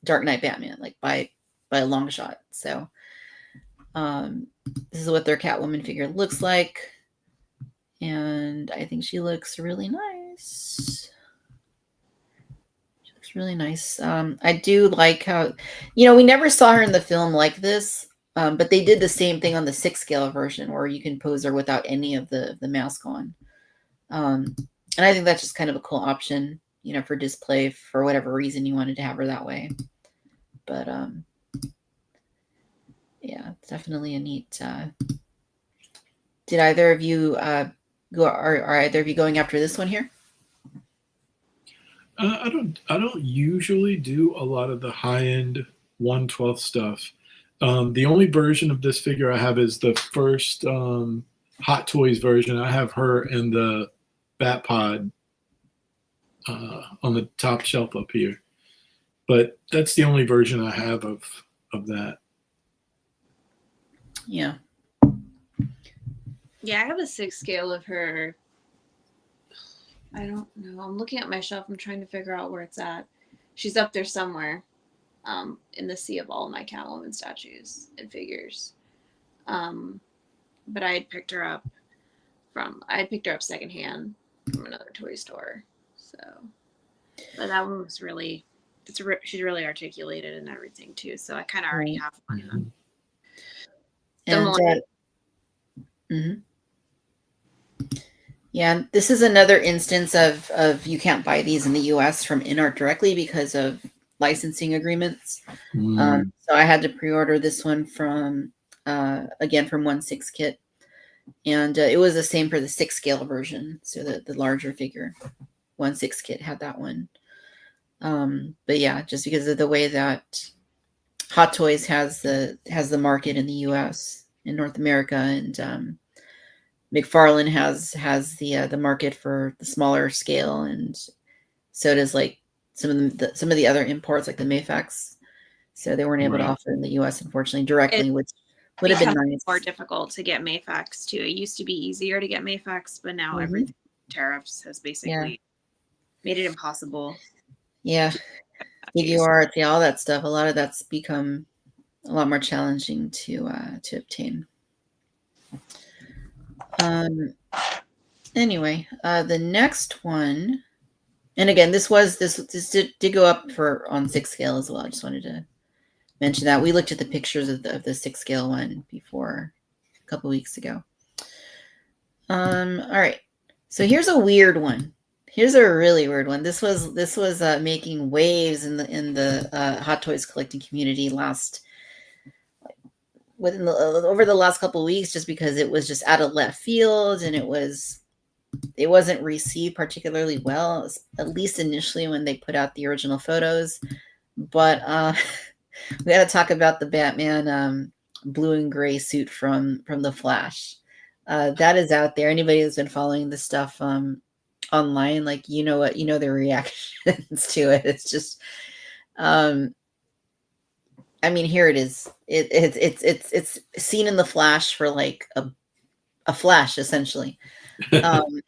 Dark Knight Batman, by a long shot. So this is what their Catwoman figure looks like. And I think she looks really nice. She looks really nice. I do like how, we never saw her in the film like this, but they did the same thing on the 6 scale version where you can pose her without any of the mask on. And I think that's just kind of a cool option, for display for whatever reason you wanted to have her that way. But yeah, it's definitely a neat. Did either of you are either of you going after this one here? I don't usually do a lot of the high-end 1/12 stuff. The only version of this figure I have is the first Hot Toys version. I have her in the Bat Pod on the top shelf up here, but that's the only version I have of that. Yeah. Yeah, I have a 6 scale of her. I don't know. I'm looking at my shelf. I'm trying to figure out where it's at. She's up there somewhere, in the sea of all my Catwoman statues and figures. But I had picked her up secondhand from another toy store. So, but that one was really, she's really articulated and everything too. So I kind of already have one. Mm-hmm. Yeah, this is another instance of you can't buy these in the U.S. from InArt directly because of licensing agreements. So I had to pre-order this one from 1/6 Kit, and it was the same for the 6 scale version. So the larger figure, 1/6 Kit had that one. But yeah, just because of the way that Hot Toys has the market in the U.S. in North America, and McFarlane has the market for the smaller scale, and so does some of the other imports like the Mayfax. So they weren't able to offer in the U.S. unfortunately directly, which would have been nice. More difficult to get Mayfax too. It used to be easier to get Mayfax, but now everything tariffs has basically made it impossible. Yeah. figure art, yeah, all that stuff. A lot of that's become a lot more challenging to obtain. Anyway, the next one, and again, this did go up on 6 scale as well. I just wanted to mention that we looked at the pictures of the 6 scale one before a couple weeks ago. All right, so here's a weird one. Here's a really weird one. This was making waves in the Hot Toys collecting community over the last couple of weeks, just because it was just out of left field and it wasn't received particularly well, at least initially when they put out the original photos. But we got to talk about the Batman blue and gray suit from the Flash. That is out there. Anybody that's been following this stuff online, like, their reactions to it. It's just, I mean, here it is. It's seen in the Flash for like a flash, essentially. And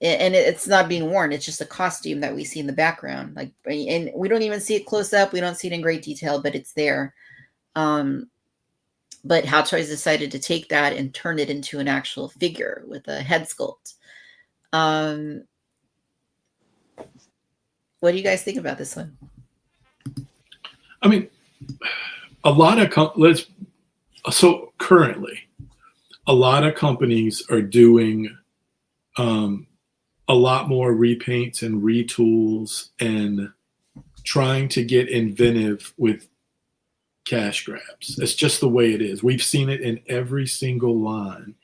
it's not being worn. It's just a costume that we see in the background. Like, and we don't even see it close up. We don't see it in great detail, but it's there. But Hot Toys decided to take that and turn it into an actual figure with a head sculpt. What do you guys think about this one? I mean, currently, a lot of companies are doing a lot more repaints and retools and trying to get inventive with cash grabs. It's just the way it is. We've seen it in every single line.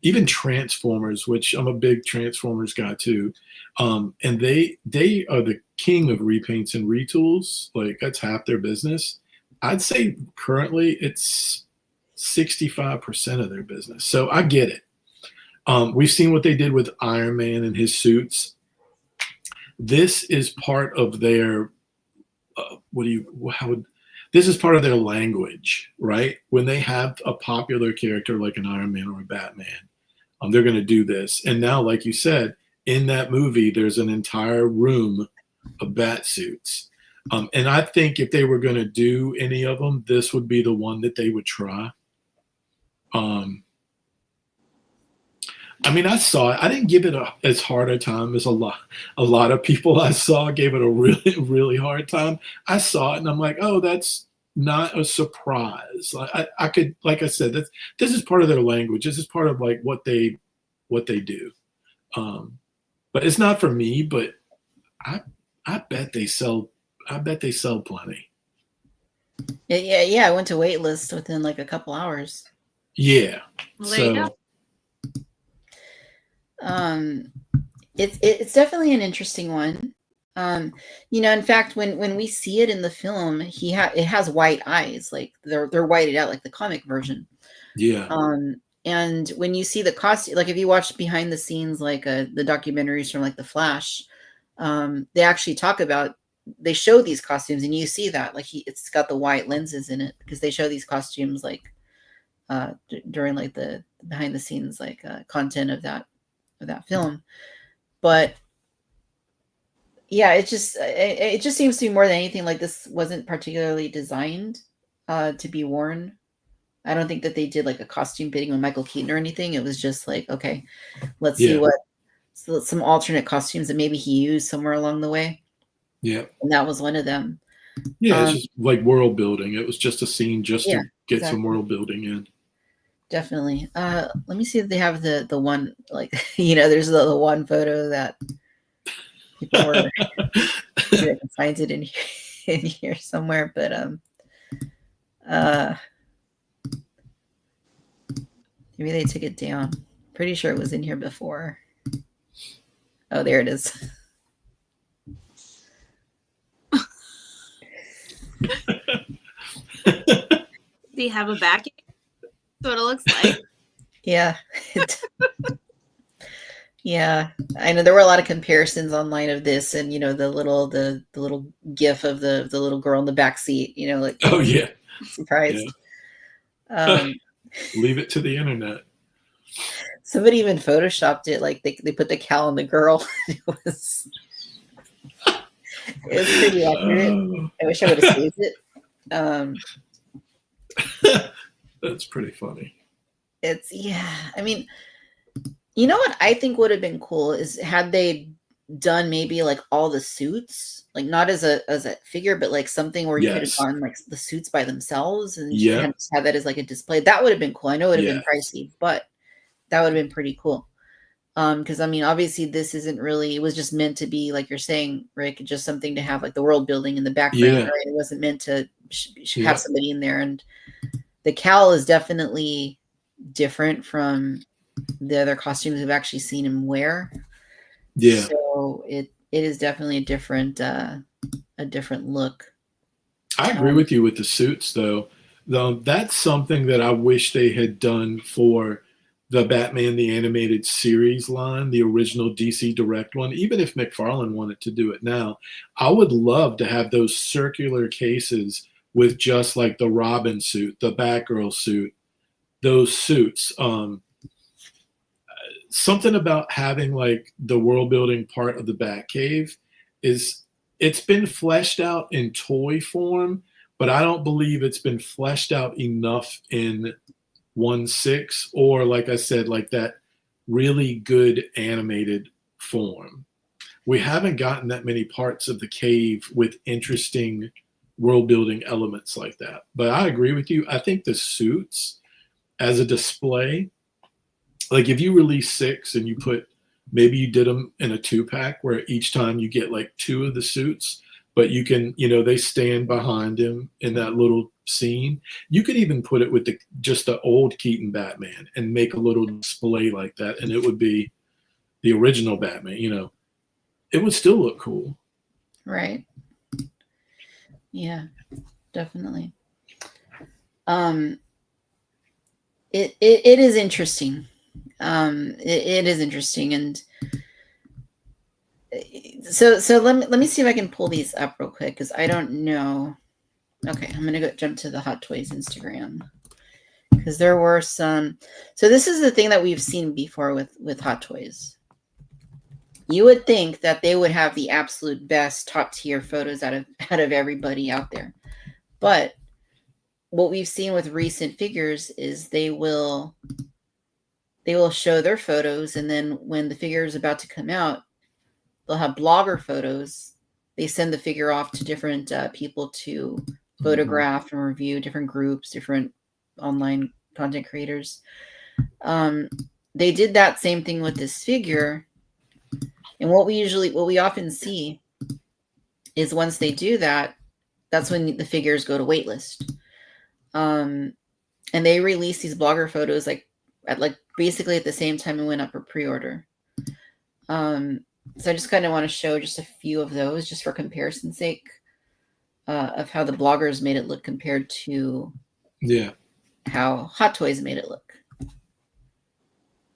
Even Transformers, which I'm a big Transformers guy too. And they are the king of repaints and retools. Like, that's half their business. I'd say currently it's 65% of their business. So I get it. We've seen what they did with Iron Man and his suits. This is part of their this is part of their language, right? When they have a popular character like an Iron Man or a Batman, they're going to do this. And now, like you said, in that movie, there's an entire room of bat suits. And I think if they were going to do any of them, this would be the one that they would try. I mean, I saw it. I didn't give it as hard a time as a lot of people I saw gave it a really, really hard time. I saw it and I'm like, oh, that's not a surprise. I could, like I said, this is part of their language. This is part of like what they do. But it's not for me. But I bet they sell. I bet they sell plenty. Yeah. I went to wait list within like a couple hours. Yeah. Well, there you go. It's definitely an interesting one. In fact, when we see it in the film, it has white eyes, like they're whited out like the comic version. Yeah. And when you see the costume, like if you watch behind the scenes, like the documentaries from like the Flash, they actually they show these costumes, and you see that like it's got the white lenses in it because they show these costumes like during like the behind the scenes like content of that film. But yeah, it just seems to be more than anything like this wasn't particularly designed to be worn. I don't think that they did like a costume fitting with Michael Keaton or anything. It was just like, okay, let's see some alternate costumes that maybe he used somewhere along the way. Yeah. And that was one of them. Yeah, it's just like world building. It was just a scene to get some world building in. Definitely. Let me see if they have the one, like, there's the one photo that people were I can find it in here somewhere, but maybe they took it down. Pretty sure it was in here before. Oh, there it is. Do you have a backing? That's what it looks like. Yeah. Yeah, I know there were a lot of comparisons online of this, and the little gif of the little girl in the back seat, like, oh yeah, surprised. Yeah. Leave it to the internet. Somebody even photoshopped it, like they put the cow on the girl. It was It was pretty accurate. I wish I would have saved it. That's pretty funny. It's I mean, you know what I think would have been cool is had they done maybe like all the suits, like not as a figure, but like something where you could have Yes. gone like the suits by themselves and Yeah. had that as like a display. That would have been cool. I know it would have been Yes. pricey, but that would have been pretty cool. Because I mean, obviously this isn't really, it was just meant to be, like you're saying, Rick, just something to have like the world building in the background, Yeah. right? It wasn't meant to Yeah. have somebody in there. And the cowl is definitely different from the other costumes I've actually seen him wear. Yeah. So it is definitely a different look. I agree with you with the suits, though. That's something that I wish they had done for the Batman the Animated Series line, the original DC Direct one. Even if McFarlane wanted to do it now, I would love to have those circular cases with just like the Robin suit, the Batgirl suit, those suits. Something about having like the world building part of the Batcave is it's been fleshed out in toy form, but I don't believe it's been fleshed out enough in 1/6 or, like I said, like that really good animated form. We haven't gotten that many parts of the cave with interesting world building elements like that. But I agree with you. I think the suits as a display, like if you release 6 and you put, maybe you did them in a 2-pack where each time you get like 2 of the suits, but you can, they stand behind him in that little scene. You could even put it with just the old Keaton Batman and make a little display like that, and it would be the original Batman. It would still look cool. Right. Yeah, definitely. It is interesting. It is interesting, and so let me see if I can pull these up real quick because I don't know. Okay, I'm gonna go jump to the Hot Toys Instagram because there were some. So this is the thing that we've seen before with Hot Toys. You would think that they would have the absolute best top tier photos out of everybody out there, but what we've seen with recent figures is they will show their photos, and then when the figure is about to come out, they'll have blogger photos. They send the figure off to different people to photograph and review, different groups, different online content creators. They did that same thing with this figure. And what we often see is once they do that, that's when the figures go to waitlist. And they release these blogger photos basically at the same time it went up for pre-order. So I just kind of want to show just a few of those just for comparison's sake of how the bloggers made it look compared to how Hot Toys made it look.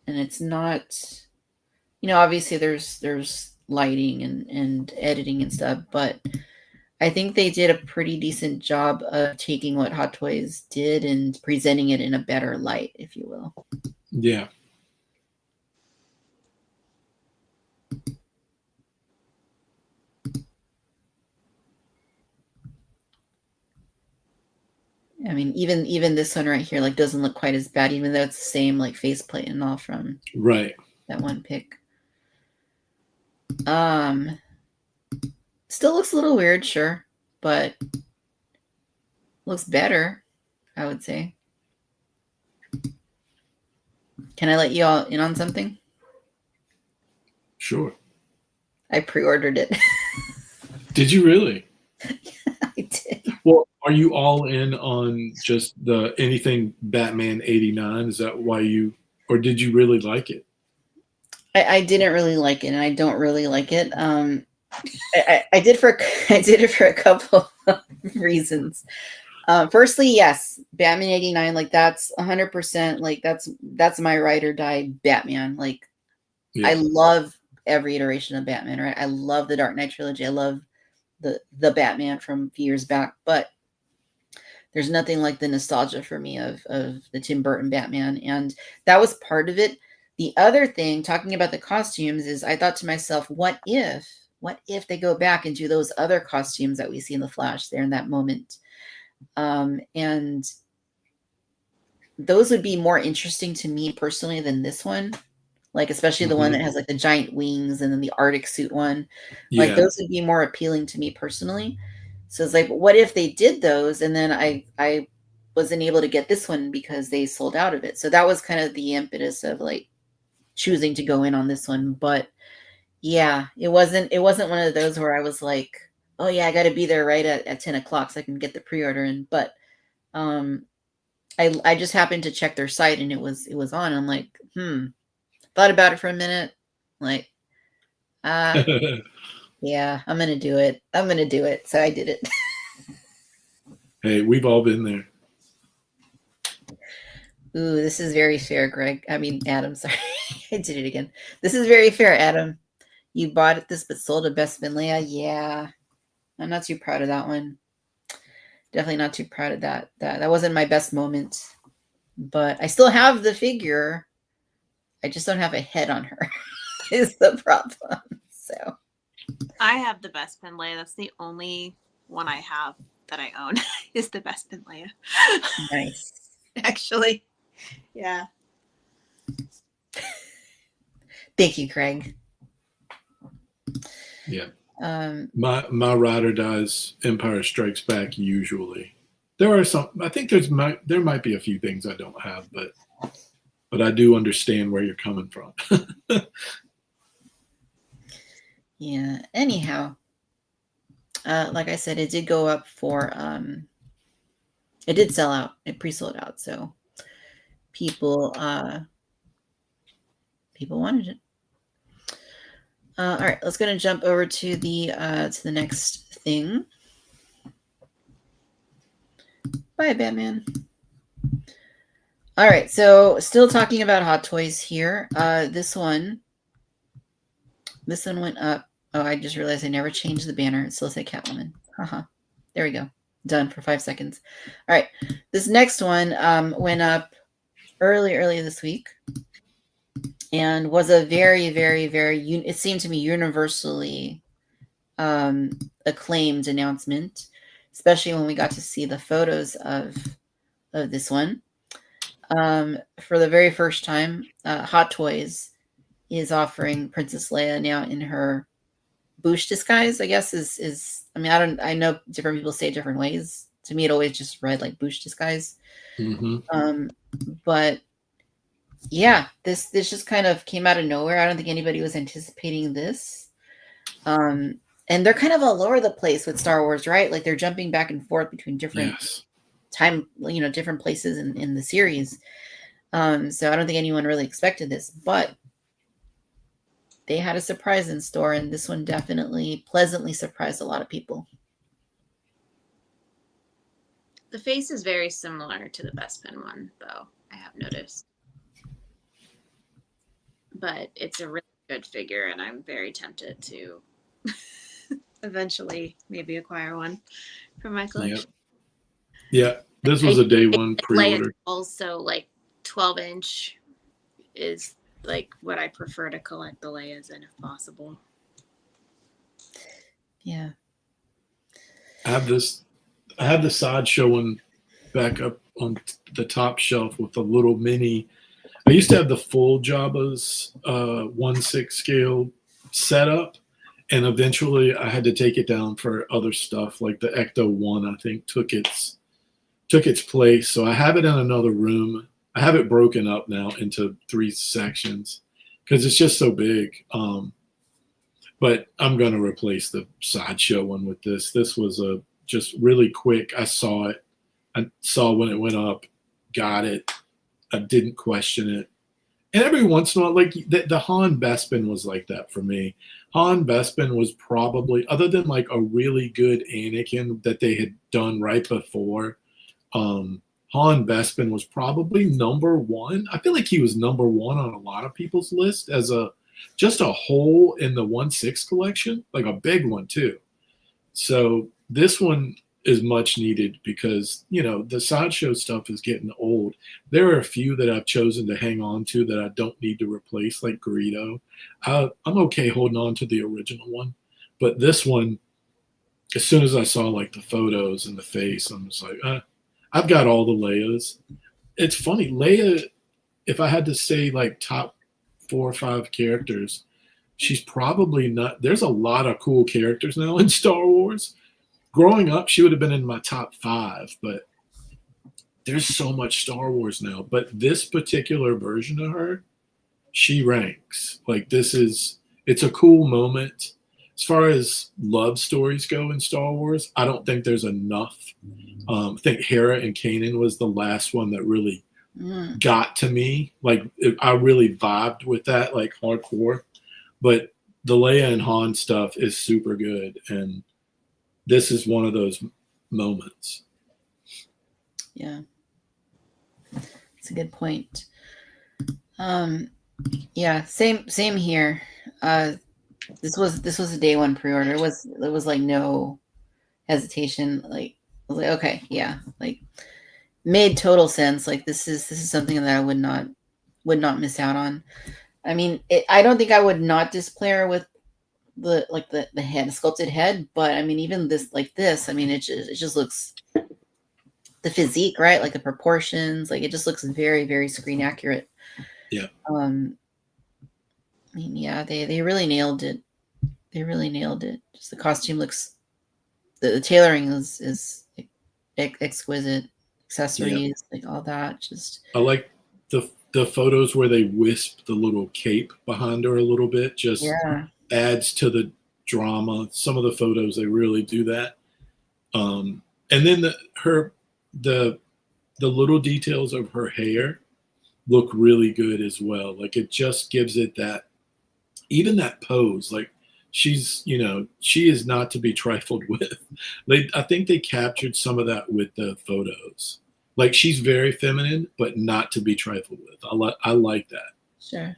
And it's not, obviously there's lighting and editing and stuff, but I think they did a pretty decent job of taking what Hot Toys did and presenting it in a better light, if you will. Yeah. I mean, even this one right here, like, doesn't look quite as bad, even though it's the same like faceplate and all from that one pic. Still looks a little weird, sure, but looks better, I would say. Can I let you all in on something? Sure. I pre-ordered it. Did you really? I did. Well, are you all in on just the anything Batman 89? Is that why or did you really like it? I didn't really like it, and I don't really like it. I did it for a couple of reasons. Firstly, yes, Batman 89, like that's 100%, like that's my ride or die Batman. Like, yeah. I love every iteration of Batman, right? I love the Dark Knight trilogy. I love the Batman from a few years back, but there's nothing like the nostalgia for me of the Tim Burton Batman, and that was part of it. The other thing, talking about the costumes, is I thought to myself, what if what if they go back and do those other costumes that we see in the Flash there in that moment? And those would be more interesting to me personally than this one. Like, especially the one that has like the giant wings and then the Arctic suit one. Like, Yeah. those would be more appealing to me personally. So it's like, what if they did those and then I wasn't able to get this one because they sold out of it. So that was kind of the impetus of like choosing to go in on this one. But yeah, it wasn't one of those where I was like, oh yeah, I got to be there right at 10 o'clock so I can get the pre-order in. But I just happened to check their site and it was on. I'm like, thought about it for a minute. Like, yeah, I'm going to do it. I'm going to do it. So I did it. Hey, we've all been there. Ooh, this is very fair, Greg. I mean, Adam, sorry. I did it again. This is very fair, Adam. You bought this but sold a Best Fin Leia. Yeah. I'm not too proud of that one. Definitely not too proud of that. That wasn't my best moment. But I still have the figure. I just don't have a head on her is the problem. So I have the Best Fin Leia. That's the only one I have that I own is the Best Fin Leia. Nice. Actually. Yeah. Thank you, Craig. Yeah. My ride or dies Empire Strikes Back usually. There are some. I think there might be a few things I don't have, but I do understand where you're coming from. Yeah. Anyhow, like I said, it did go up for. It did sell out. It pre-sold out, so people wanted it. All right, let's go and jump over to the next thing. Bye, Batman. All right, so still talking about Hot Toys here. This one went up. Oh, I just realized I never changed the banner. It still said Catwoman. Haha. There we go. Done for 5 seconds. All right, this next one went up early this week. And was a very, very, very, it seemed to me universally acclaimed announcement, especially when we got to see the photos of this one. For the very first time, Hot Toys is offering Princess Leia now in her Bouche disguise, I guess is I mean, I know different people say it different ways. To me, it always just read like Bouche disguise. Mm-hmm. But yeah, this just kind of came out of nowhere. I don't think anybody was anticipating this. And they're kind of all over the place with Star Wars, right? Like they're jumping back and forth between different different places in the series. So I don't think anyone really expected this, but they had a surprise in store, and this one definitely pleasantly surprised a lot of people. The face is very similar to the Best Fin one, though, I have noticed. But it's a really good figure, and I'm very tempted to eventually maybe acquire one for my collection. Yeah, this was a day one pre-order. Also, like 12-inch is like what I prefer to collect the Leias in, if possible. Yeah. I have the Sideshow one back up on the top shelf with a little mini. I used to have the full Jabba's 1/6 scale setup, and eventually I had to take it down for other stuff, like the Ecto 1, I think, took its place. So I have it in another room. I have it broken up now into 3 sections because it's just so big. But I'm going to replace the Sideshow one with this. This was just really quick. I saw it. I saw when it went up, got it. I didn't question it. And every once in a while, like the Han Bespin was like that for me. Han Bespin was probably, other than like a really good Anakin that they had done right before, Han Bespin was probably number one. I feel like he was number one on a lot of people's list as just a hole in the 1/6 collection, like a big one too. So this one is much needed because, the Sideshow stuff is getting old. There are a few that I've chosen to hang on to that I don't need to replace, like Greedo. I'm okay holding on to the original one, But this one, as soon as I saw like the photos and the face, I'm just like, I've got all the Leias. It's funny, Leia, if I had to say like top 4 or 5 characters, she's probably not. There's a lot of cool characters now in Star Wars. Growing up, she would have been in my top 5, but there's so much Star Wars now. But this particular version of her, she ranks. Like it's a cool moment. As far as love stories go in Star Wars, I don't think there's enough. I think Hera and Kanan was the last one that really got to me. Like I really vibed with that, like hardcore. But the Leia and Han stuff is super good, and this is one of those moments. Yeah, it's a good point. Yeah, same here. This was a day one pre-order. It was like no hesitation. Like I was like, okay, yeah, like made total sense. Like this is something that I would not miss out on. I mean, I don't think I would not display her with the head, the sculpted head, but I mean, even this, I mean, it just looks, the physique, right? Like the proportions, like it just looks very, very screen accurate. Yeah. I mean, yeah, they really nailed it. They really nailed it. Just the costume looks, the tailoring is exquisite. Accessories, like all that. Just I like the photos where they wisp the little cape behind her a little bit. Just adds to the drama. Some of the photos they really do that. And then the little details of her hair look really good as well. Like it just gives it that, even that pose, like she's, she is not to be trifled with. I think they captured some of that with the photos. Like she's very feminine, but not to be trifled with. I like that. Sure.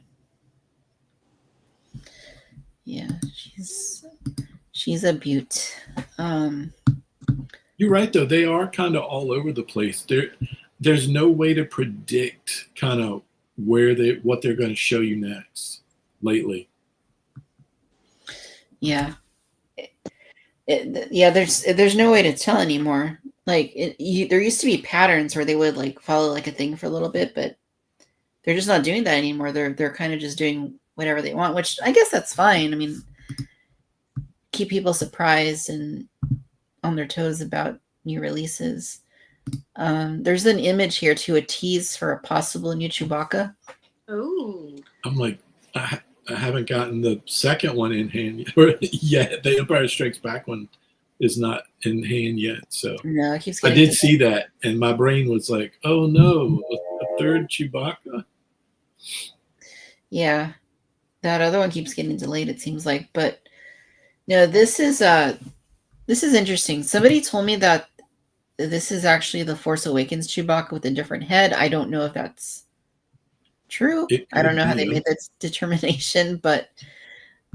Yeah, she's a beaut. You're right though. They are kind of all over the place. There's no way to predict kind of what they're going to show you next lately. Yeah. There's no way to tell anymore. Like there used to be patterns where they would like follow like a thing for a little bit, but they're just not doing that anymore. They're kind of just doing whatever they want, which I guess that's fine. I mean, keep people surprised and on their toes about new releases. There's an image here too, a tease for a possible new Chewbacca. Oh. I'm like, I haven't gotten the second one in hand yet. The Empire Strikes Back one is not in hand yet. So no, it keeps I did see that, and my brain was like, oh no, a third Chewbacca. Yeah, that other one keeps getting delayed, it seems like. But no, this is interesting. Somebody told me that this is actually the Force Awakens Chewbacca with a different head. I don't know if that's true. I don't know how they made that determination, but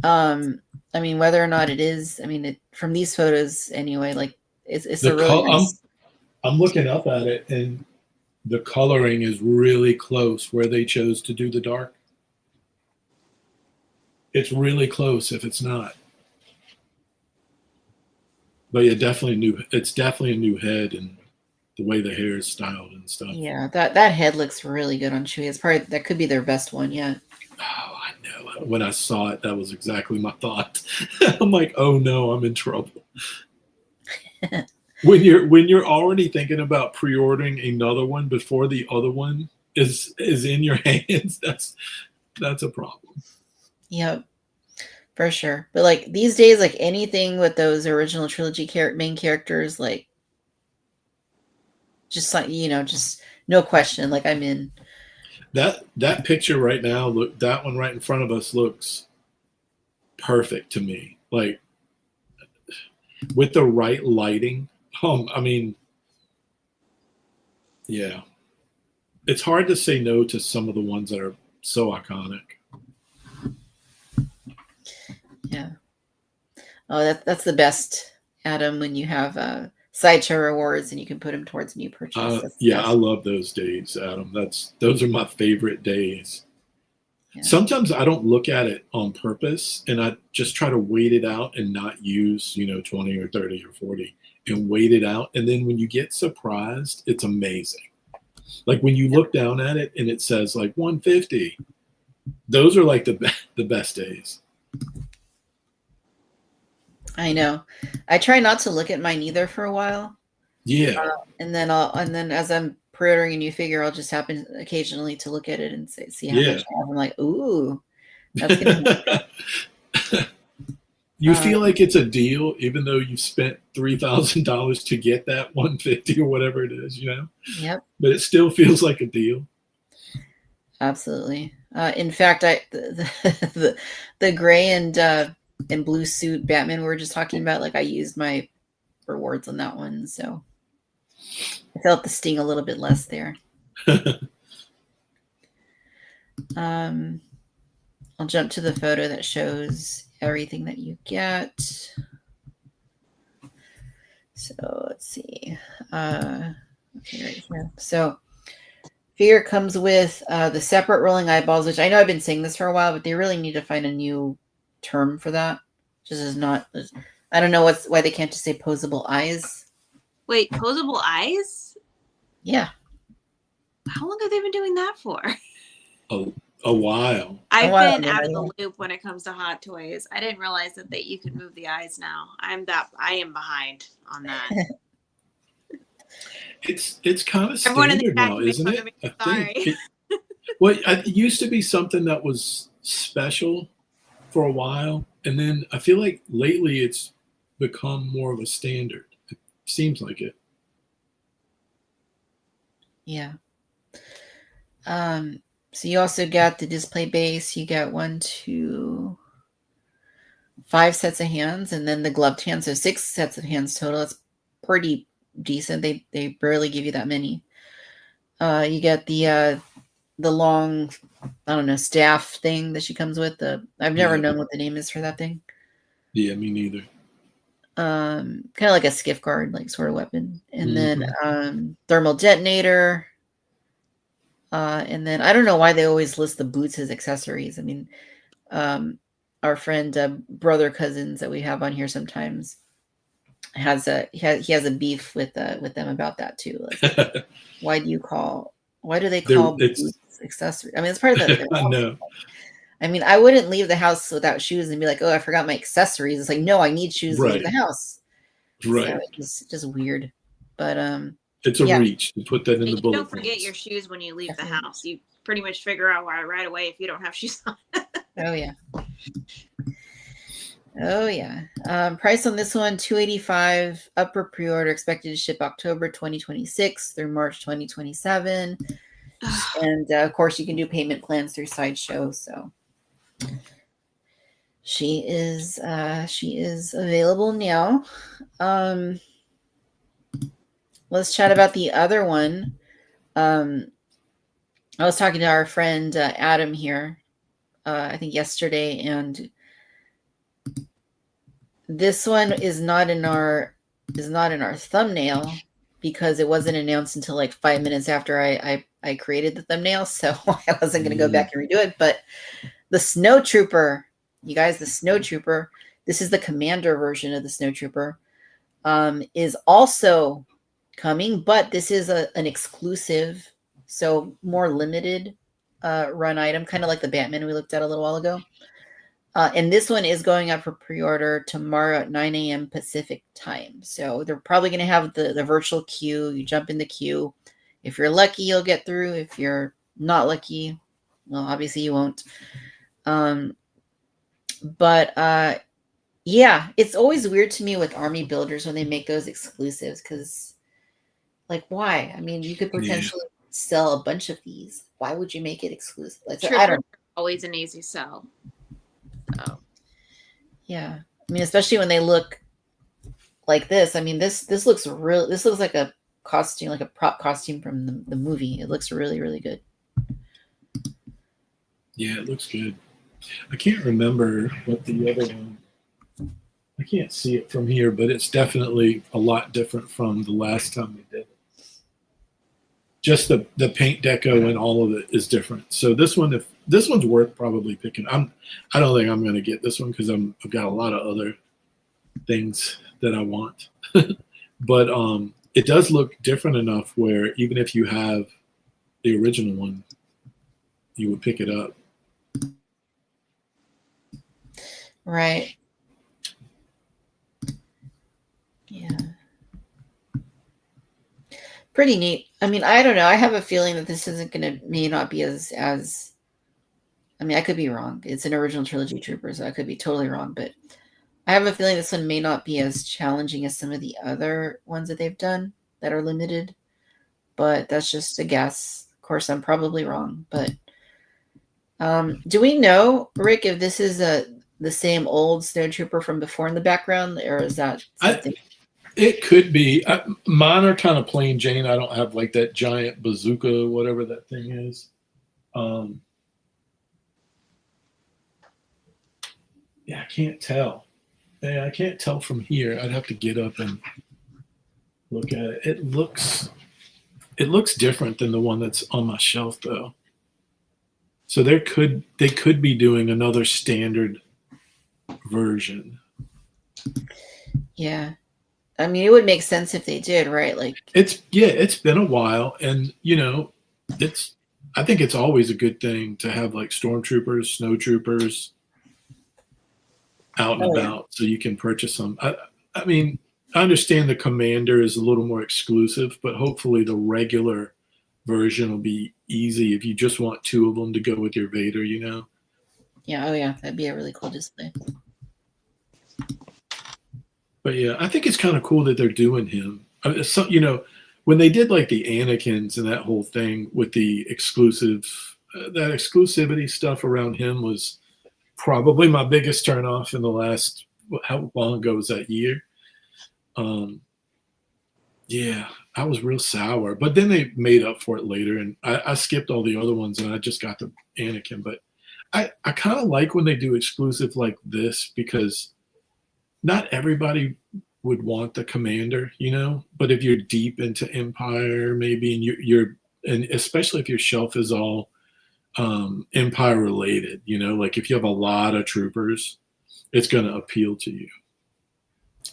I mean, whether or not it is, I mean, from these photos anyway, like it's a really nice. I'm looking up at it, and the coloring is really close where they chose to do the dark. It's really close if it's not. But yeah, it's definitely a new head, and the way the hair is styled and stuff. Yeah, that head looks really good on Chewie. It's probably, that could be their best one yet. Oh, I know. When I saw it, that was exactly my thought. I'm like, oh no, I'm in trouble. When you're already thinking about pre-ordering another one before the other one is in your hands, that's a problem. Yep, for sure. But like these days, like anything with those original trilogy main characters, like just like, just no question, like I'm in. That picture right now, look, that one right in front of us looks perfect to me. Like with the right lighting. I mean, yeah, it's hard to say no to some of the ones that are so iconic. Yeah. Oh, that's the best, Adam, when you have sideshow rewards and you can put them towards new purchase. Yeah, I love those days, Adam. Those are my favorite days. Yeah. Sometimes I don't look at it on purpose, and I just try to wait it out and not use, 20 or 30 or 40 and wait it out. And then when you get surprised, it's amazing. Like when you look down at it and it says like 150, those are like the best days. I know. I try not to look at mine either for a while. Yeah. And then as I'm pre-ordering a new figure, I'll just happen occasionally to look at it and see how much I have. I'm like, ooh, that's gonna happen. You feel like it's a deal, even though you spent $3,000 to get that 150 or whatever it is, Yep. But it still feels like a deal. Absolutely. In fact, the gray and blue suit Batman we were just talking about, like I used my rewards on that one, so I felt the sting a little bit less there. I'll jump to the photo that shows everything that you get. So let's see. Okay, right here. So figure comes with the separate rolling eyeballs, which I know I've been saying this for a while, but they really need to find a new term for that. Just is not. I don't know why they can't just say posable eyes. Wait, posable eyes? Yeah. How long have they been doing that for? A while. I've been out of the loop when it comes to Hot Toys. I didn't realize that you can move the eyes now. I am behind on that. It's kind of standard now, isn't it? Sorry. It used to be something that was special for a while, and then I feel like lately it's become more of a standard. It seems like it. Yeah. So you also got the display base. You got 1, 2, 5 sets of hands, and then the gloved hands. So 6 sets of hands total. That's pretty decent. They barely give you that many. You get the long, I don't know, staff thing that she comes with. I've never known what the name is for that thing. Yeah, me neither. Kind of like a skiff guard, like sort of weapon, and then thermal detonator. And then I don't know why they always list the boots as accessories. I mean, our friend brother cousins that we have on here sometimes he has a beef with them about that too. Like, why do they call boots accessories? I mean, it's part of the I know. I mean, I wouldn't leave the house without shoes and be like, oh, I forgot my accessories. It's like, no, I need shoes to leave the house. Right. So it's just weird. But it's a reach to put that in the bullet. Don't forget your shoes when you leave the house. You pretty much figure out right away if you don't have shoes on. Oh yeah. Oh yeah. Price on this one $285. Upper pre-order expected to ship October 2026 through March 2027. And of course, you can do payment plans through Sideshow. So she is available now. Let's chat about the other one. I was talking to our friend Adam here, I think yesterday, and this one is not in our thumbnail because it wasn't announced until like 5 minutes after I created the thumbnail, so I wasn't going to go back and redo it. But the Snow Trooper, you guys, the Snow Trooper. This is the Commander version of the Snow Trooper. Is also coming, but this is an exclusive, so more limited run item, kind of like the Batman we looked at a little while ago. And this one is going up for pre-order tomorrow at 9 a.m. Pacific time. So they're probably going to have the virtual queue. You jump in the queue. If you're lucky, you'll get through. If you're not lucky, well, obviously you won't. But yeah, it's always weird to me with army builders when they make those exclusives, because like, why? I mean, you could potentially sell a bunch of these. Why would you make it exclusive? Like, I don't. Always an easy sell. Oh. Yeah, I mean, especially when they look like this. I mean, this looks real. This looks like a costume, like a prop costume from the movie. It looks really, really good. Yeah, it looks good. I can't remember what the other one. I can't see it from here, but it's definitely a lot different from the last time we did it. Just the paint deco and all of it is different. So this one, if this one's worth probably picking, I don't think I'm going to get this one because I've got a lot of other things that I want. But it does look different enough where even if you have the original one, you would pick it up. Right. Yeah. Pretty neat. I mean, I don't know. I have a feeling that this isn't going to, may not be as, I mean, I could be wrong. It's an original trilogy trooper, so I could be totally wrong, but I have a feeling this one may not be as challenging as some of the other ones that they've done that are limited, but that's just a guess. Of course, I'm probably wrong, but do we know, Rick, if this is the same old snowtrooper from before in the background, or is that something? It could be. Mine are kind of plain Jane. I don't have like that giant bazooka, whatever that thing is. Yeah, I can't tell. Yeah, I can't tell from here. I'd have to get up and look at it. It looks different than the one that's on my shelf, though. So they could be doing another standard version. Yeah. I mean, it would make sense if they did, right? Like it's been a while, and I think it's always a good thing to have like stormtroopers, snowtroopers out and about, so you can purchase them. I mean, I understand the Commander is a little more exclusive, but hopefully the regular version will be easy if you just want two of them to go with your Vader, Yeah, oh yeah, that'd be a really cool display. But yeah, I think it's kind of cool that they're doing him. So, when they did like the Anakins and that whole thing with the exclusive, that exclusivity stuff around him was probably my biggest turnoff in the last, how long ago was that, year? Yeah, I was real sour. But then they made up for it later, and I skipped all the other ones, and I just got the Anakin. But I kind of like when they do exclusive like this, because not everybody would want the Commander, but if you're deep into Empire, maybe, and and especially if your shelf is all Empire related, like if you have a lot of troopers, it's going to appeal to you.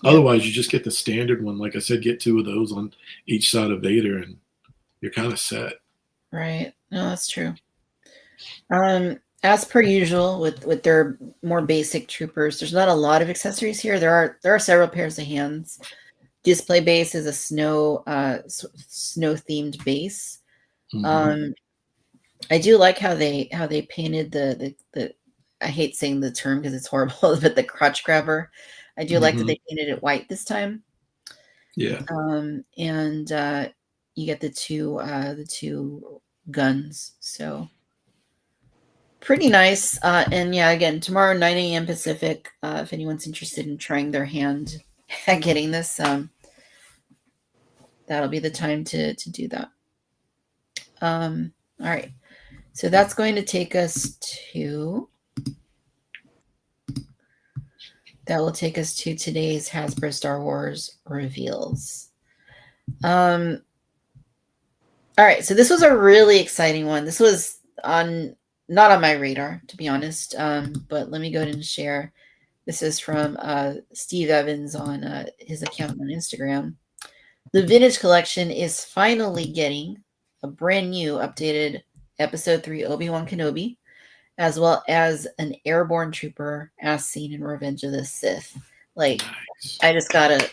Yeah. Otherwise, you just get the standard one. Like I said, get two of those on each side of Vader, and you're kind of set. Right. No, that's true. As per usual with their more basic troopers, there's not a lot of accessories here. There are several pairs of hands. Display base is a snow themed base. Mm-hmm. I do like how they painted the I hate saying the term because it's horrible, but the crotch grabber. I do like that they painted it white this time. Yeah. And you get the two guns, so pretty nice. And yeah, again, tomorrow 9 a.m. Pacific. If anyone's interested in trying their hand at getting this, that'll be the time to do that. All right. So that's going to take us to, that will take us to today's Hasbro Star Wars reveals. All right. So this was a really exciting one. This was not on my radar, to be honest. But let me go ahead and share. This is from Steve Evans on his account on Instagram. The Vintage Collection is finally getting a brand new updated Episode 3 Obi-Wan Kenobi, as well as an airborne trooper as seen in Revenge of the Sith. Like, nice. I just gotta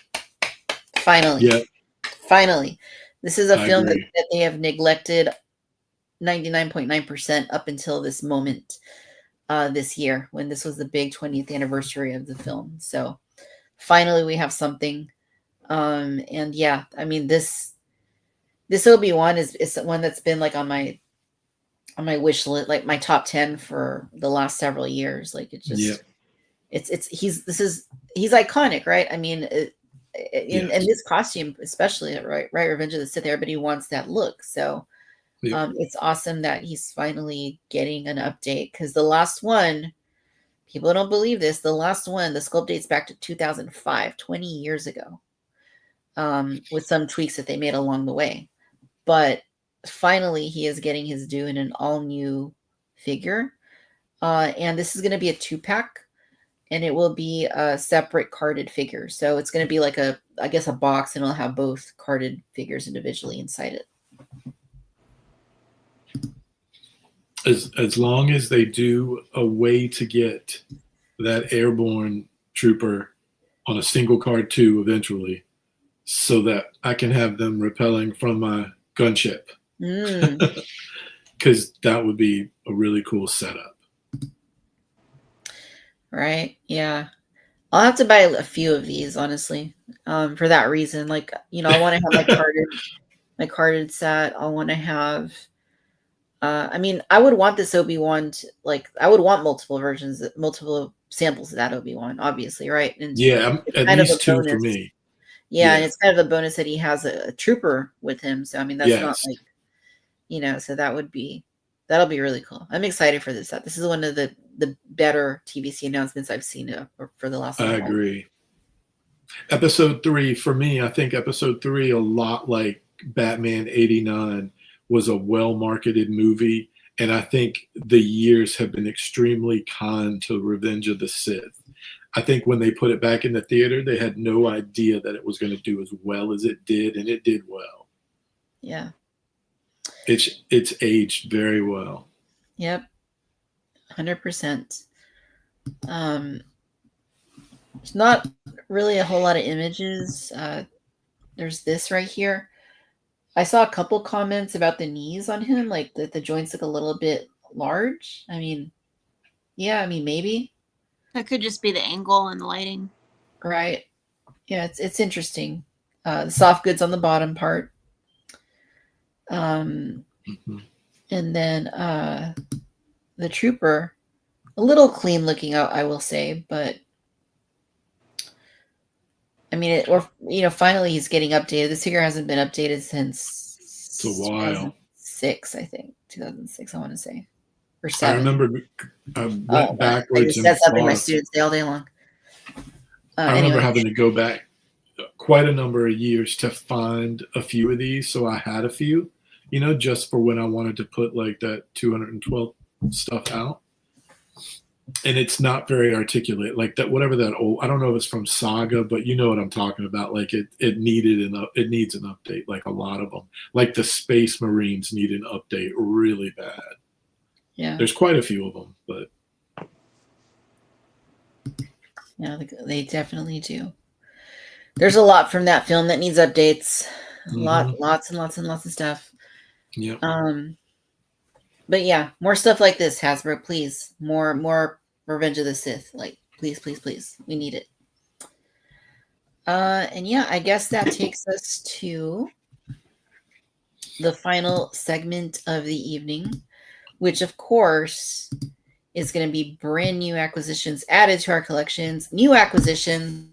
finally. This is a film that they have neglected 99.9% up until this moment this year, when this was the big 20th anniversary of the film. So finally we have something. And yeah, I mean, this Obi-Wan is the one that's been like on my wish list, like my top 10 for the last several years. Like it's just, he's iconic, right? I mean, in this costume, especially, right? Revenge of the Sith, everybody wants that look. So it's awesome that he's finally getting an update, because the last one, people don't believe this, the last one, the sculpt dates back to 2005, 20 years ago, with some tweaks that they made along the way. But finally he is getting his due in an all new figure. And this is going to be a 2-pack, and it will be a separate carded figure. So it's going to be like a box, and it'll have both carded figures individually inside it. As long as they do a way to get that airborne trooper on a single card too eventually, so that I can have them repelling from my gunship. Because that would be a really cool setup. Right. Yeah. I'll have to buy a few of these, honestly, for that reason. Like, I want to have my carded set. I want to have, I would want this Obi-Wan, I would want multiple versions, multiple samples of that Obi-Wan, obviously, right? And yeah, at least 2 for me. Yeah, and it's kind of a bonus that he has a trooper with him. So, that's not like, so that'll be really cool. I'm excited for this set. This is one of the better TVC announcements I've seen for the last. I agree. Episode 3, for me, I think episode 3, a lot like Batman 89, was a well-marketed movie. And I think the years have been extremely kind to Revenge of the Sith. I think when they put it back in the theater, they had no idea that it was going to do as well as it did, and it did well. Yeah. It's aged very well. Yep. 100%. There's not really a whole lot of images. There's this right here. I saw a couple comments about the knees on him, like that the joints look a little bit large. Yeah, maybe. That could just be the angle and the lighting. Right. Yeah, it's interesting. The soft goods on the bottom part. And then the trooper, a little clean looking out, I will say, but finally he's getting updated. This figure hasn't been updated since it's a while. 2006, I think. 2006, I want to say. Or 7. I remember I went backwards. That's something my students say all day long. I remember having to go back quite a number of years to find a few of these. So I had a few, just for when I wanted to put like that 212 stuff out. And it's not very articulate, like that, whatever that old, I don't know if it's from Saga, but you know what I'm talking about. Like it needs an update, like a lot of them. Like the Space Marines need an update really bad. Yeah. There's quite a few of them, but. Yeah, they definitely do. There's a lot from that film that needs updates. Lots and lots and lots of stuff. Yeah. But yeah, more stuff like this, Hasbro, please. More Revenge of the Sith. Like, please, please, please. We need it. And yeah, I guess that takes us to the final segment of the evening, which of course is going to be brand new acquisitions added to our collections. New acquisitions.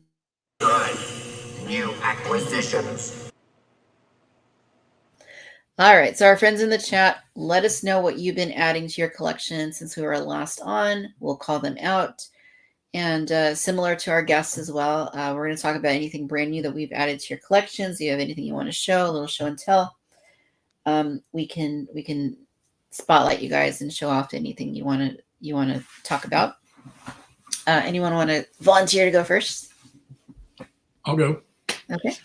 Good. New acquisitions. All right, so our friends in the chat, let us know what you've been adding to your collection since we were last on. We'll call them out. And similar to our guests as well, we're going to talk about anything brand new that we've added to your collections. Do you have anything you want to show, a little show and tell? We can spotlight you guys and show off anything you want to talk about. Anyone want to volunteer to go first? I'll go. Okay.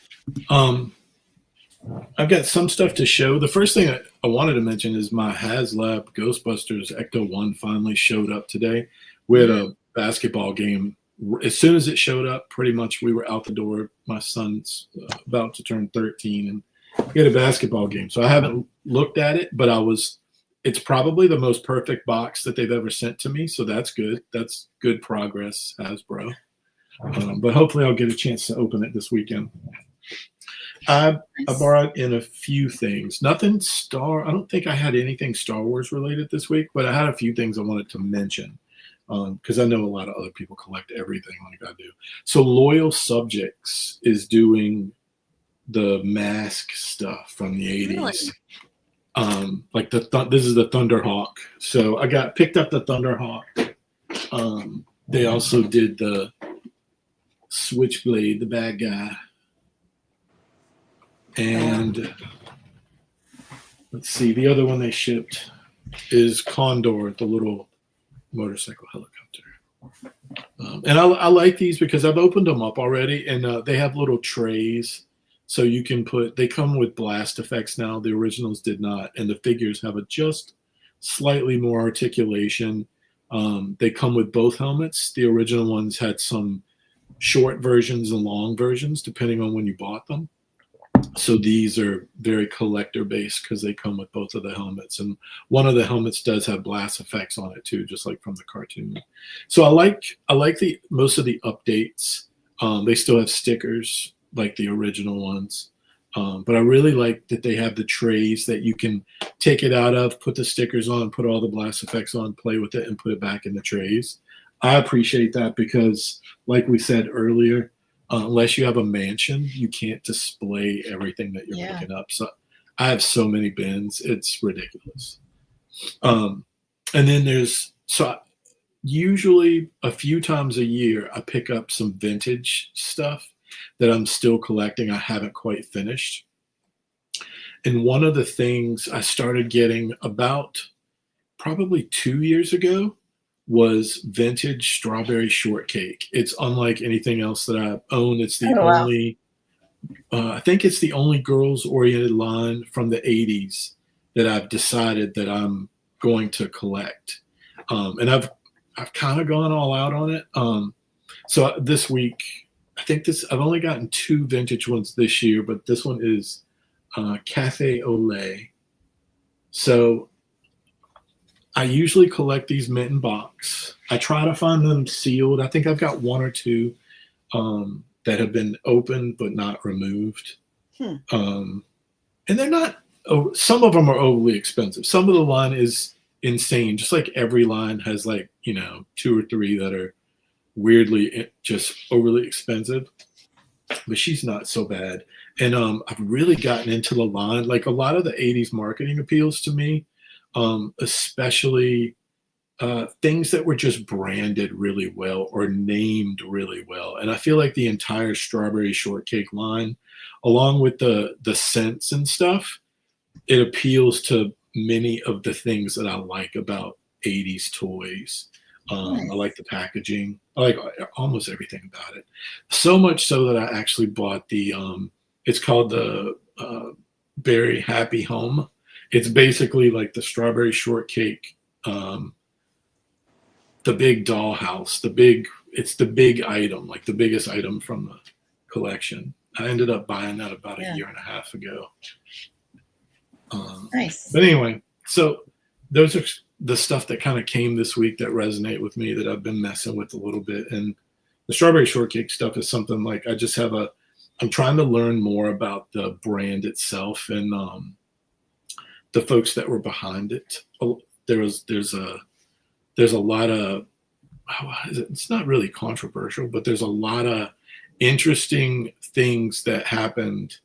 I've got some stuff to show. The first thing I wanted to mention is my HasLab Ghostbusters Ecto 1 finally showed up today. We had a basketball game. As soon as it showed up, pretty much we were out the door. My son's about to turn 13, and we had a basketball game. So I haven't looked at it, but it's probably the most perfect box that they've ever sent to me. So that's good. That's good progress, Hasbro. But hopefully I'll get a chance to open it this weekend. I brought in a few things. I don't think I had anything Star Wars related this week, but I had a few things I wanted to mention because I know a lot of other people collect everything like I do. So Loyal Subjects is doing the mask stuff from the 80s. Really? Like this is the Thunderhawk. So I picked up the Thunderhawk. They also did the Switchblade, the bad guy. And let's see. The other one they shipped is Condor, the little motorcycle helicopter. And I like these because I've opened them up already, and they have little trays, so you can put. They come with blast effects now. The originals did not, and the figures have a just slightly more articulation. They come with both helmets. The original ones had some short versions and long versions, depending on when you bought them. So these are very collector based because they come with both of the helmets, and one of the helmets does have blast effects on it too, just like from the cartoon. So I like the most of the updates. They still have stickers like the original ones, but I really like that they have the trays that you can take it out of, put the stickers on, put all the blast effects on, play with it, and put it back in the trays. I appreciate that because, like we said earlier, unless you have a mansion, you can't display everything that you're picking up. So I have so many bins, it's ridiculous. And then usually a few times a year, I pick up some vintage stuff that I'm still collecting. I haven't quite finished. And one of the things I started getting about probably 2 years ago was vintage strawberry shortcake. It's unlike anything else that I own. It's the only, I think it's the only girls oriented line from the 80s that I've decided that I'm going to collect. And I've kind of gone all out on it. So this week, I've only gotten 2 vintage ones this year, but this one is Cafe au lait. So I usually collect these mint in box. I try to find them sealed. I think I've got 1 or 2 that have been opened but not removed. And they're not, some of them are overly expensive. Some of the line is insane. Just like every line has 2 or 3 that are weirdly just overly expensive. But she's not so bad. And I've really gotten into the line. Like a lot of the 80s marketing appeals to me. Especially things that were just branded really well or named really well. And I feel like the entire strawberry shortcake line, along with the scents and stuff, it appeals to many of the things that I like about 80s toys. Nice. I like the packaging. I like almost everything about it. So much so that I actually bought it's called the Berry Happy Home. It's basically like the strawberry shortcake, the big dollhouse, it's the big item, like the biggest item from the collection. I ended up buying that about a year and a half ago. Nice. But anyway, so those are the stuff that kind of came this week that resonate with me that I've been messing with a little bit. And the strawberry shortcake stuff is something like I'm trying to learn more about the brand itself and the folks that were behind it. There's a lot of, it's not really controversial, but there's a lot of interesting things that happened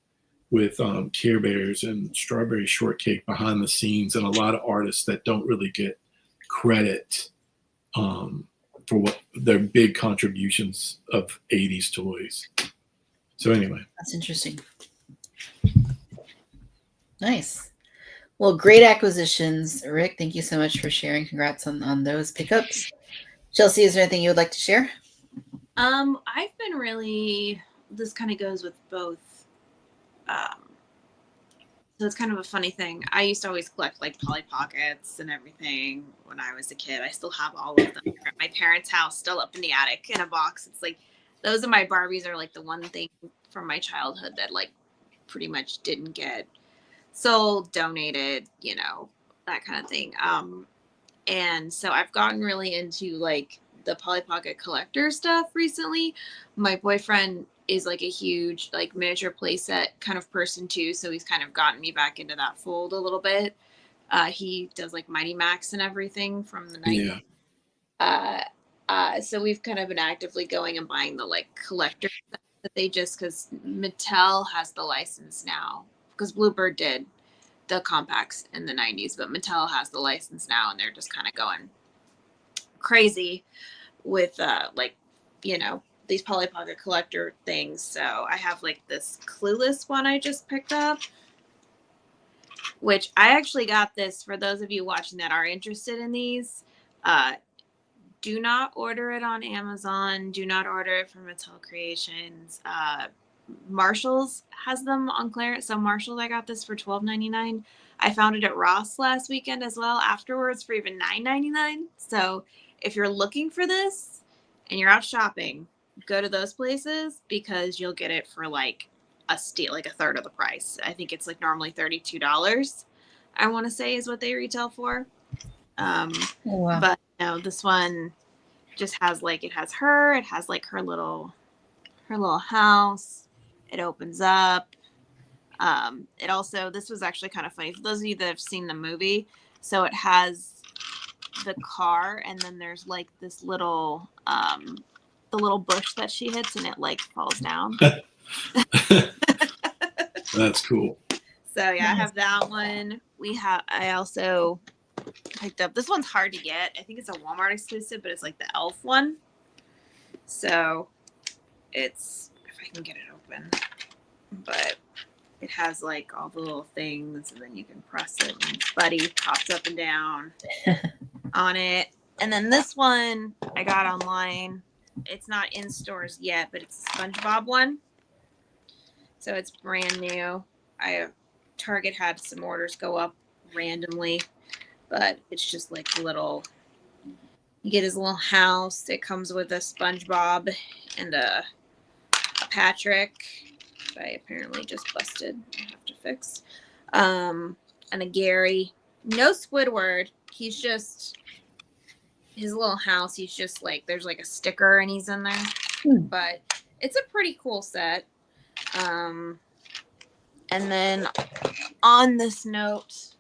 with Care Bears and strawberry shortcake behind the scenes, and a lot of artists that don't really get credit for what their big contributions of 80s toys. So anyway, that's interesting. Nice. Well, great acquisitions, Rick. Thank you so much for sharing. Congrats on those pickups. Chelsea, is there anything you would like to share? I've been really, this kind of goes with both. So it's kind of a funny thing. I used to always collect like Polly Pockets and everything when I was a kid. I still have all of them at my parents' house, still up in the attic in a box. It's like, those of my Barbies are like the one thing from my childhood that like pretty much didn't get sold, donated, that kind of thing. And so I've gotten really into like the Polly Pocket collector stuff recently. My boyfriend is like a huge like miniature playset kind of person too, so he's kind of gotten me back into that fold a little bit. He does like Mighty Max and everything from the 90s. So we've kind of been actively going and buying the like collector stuff that because Mattel has the license now, because Bluebird did the compacts in the 90s, but Mattel has the license now, and they're just kind of going crazy with these Polly Pocket collector things. So I have like this Clueless one I just picked up, which I actually got this for those of you watching that are interested in these. Do not order it on Amazon. Do not order it from Mattel Creations. Marshall's has them on clearance. So Marshall's, I got this for $12.99. I found it at Ross last weekend as well afterwards for even $9.99. So if you're looking for this and you're out shopping, go to those places because you'll get it for like a steal, like a third of the price. I think it's like normally $32. I want to say is what they retail for. Oh, wow. But no, this one just has like, it has like her little house. It opens up. It also, this was actually kind of funny for those of you that have seen the movie. So it has the car, and then there's like this little, the little bush that she hits, and it like falls down. That's cool. So yeah, I have that one. I also picked up, this one's hard to get. I think it's a Walmart exclusive, but it's like the elf one. So it's, if I can get it open, but it has like all the little things, and then you can press it and Buddy pops up and down on it. And then this one I got online. It's not in stores yet, but it's a SpongeBob one. So it's brand new. Target had some orders go up randomly, but it's just like a little, you get his little house. It comes with a SpongeBob and a Patrick that I apparently just busted. I have to fix. And a Gary. No Squidward. He's just his little house. He's just like, there's like a sticker and he's in there. But it's a pretty cool set. And then on this note,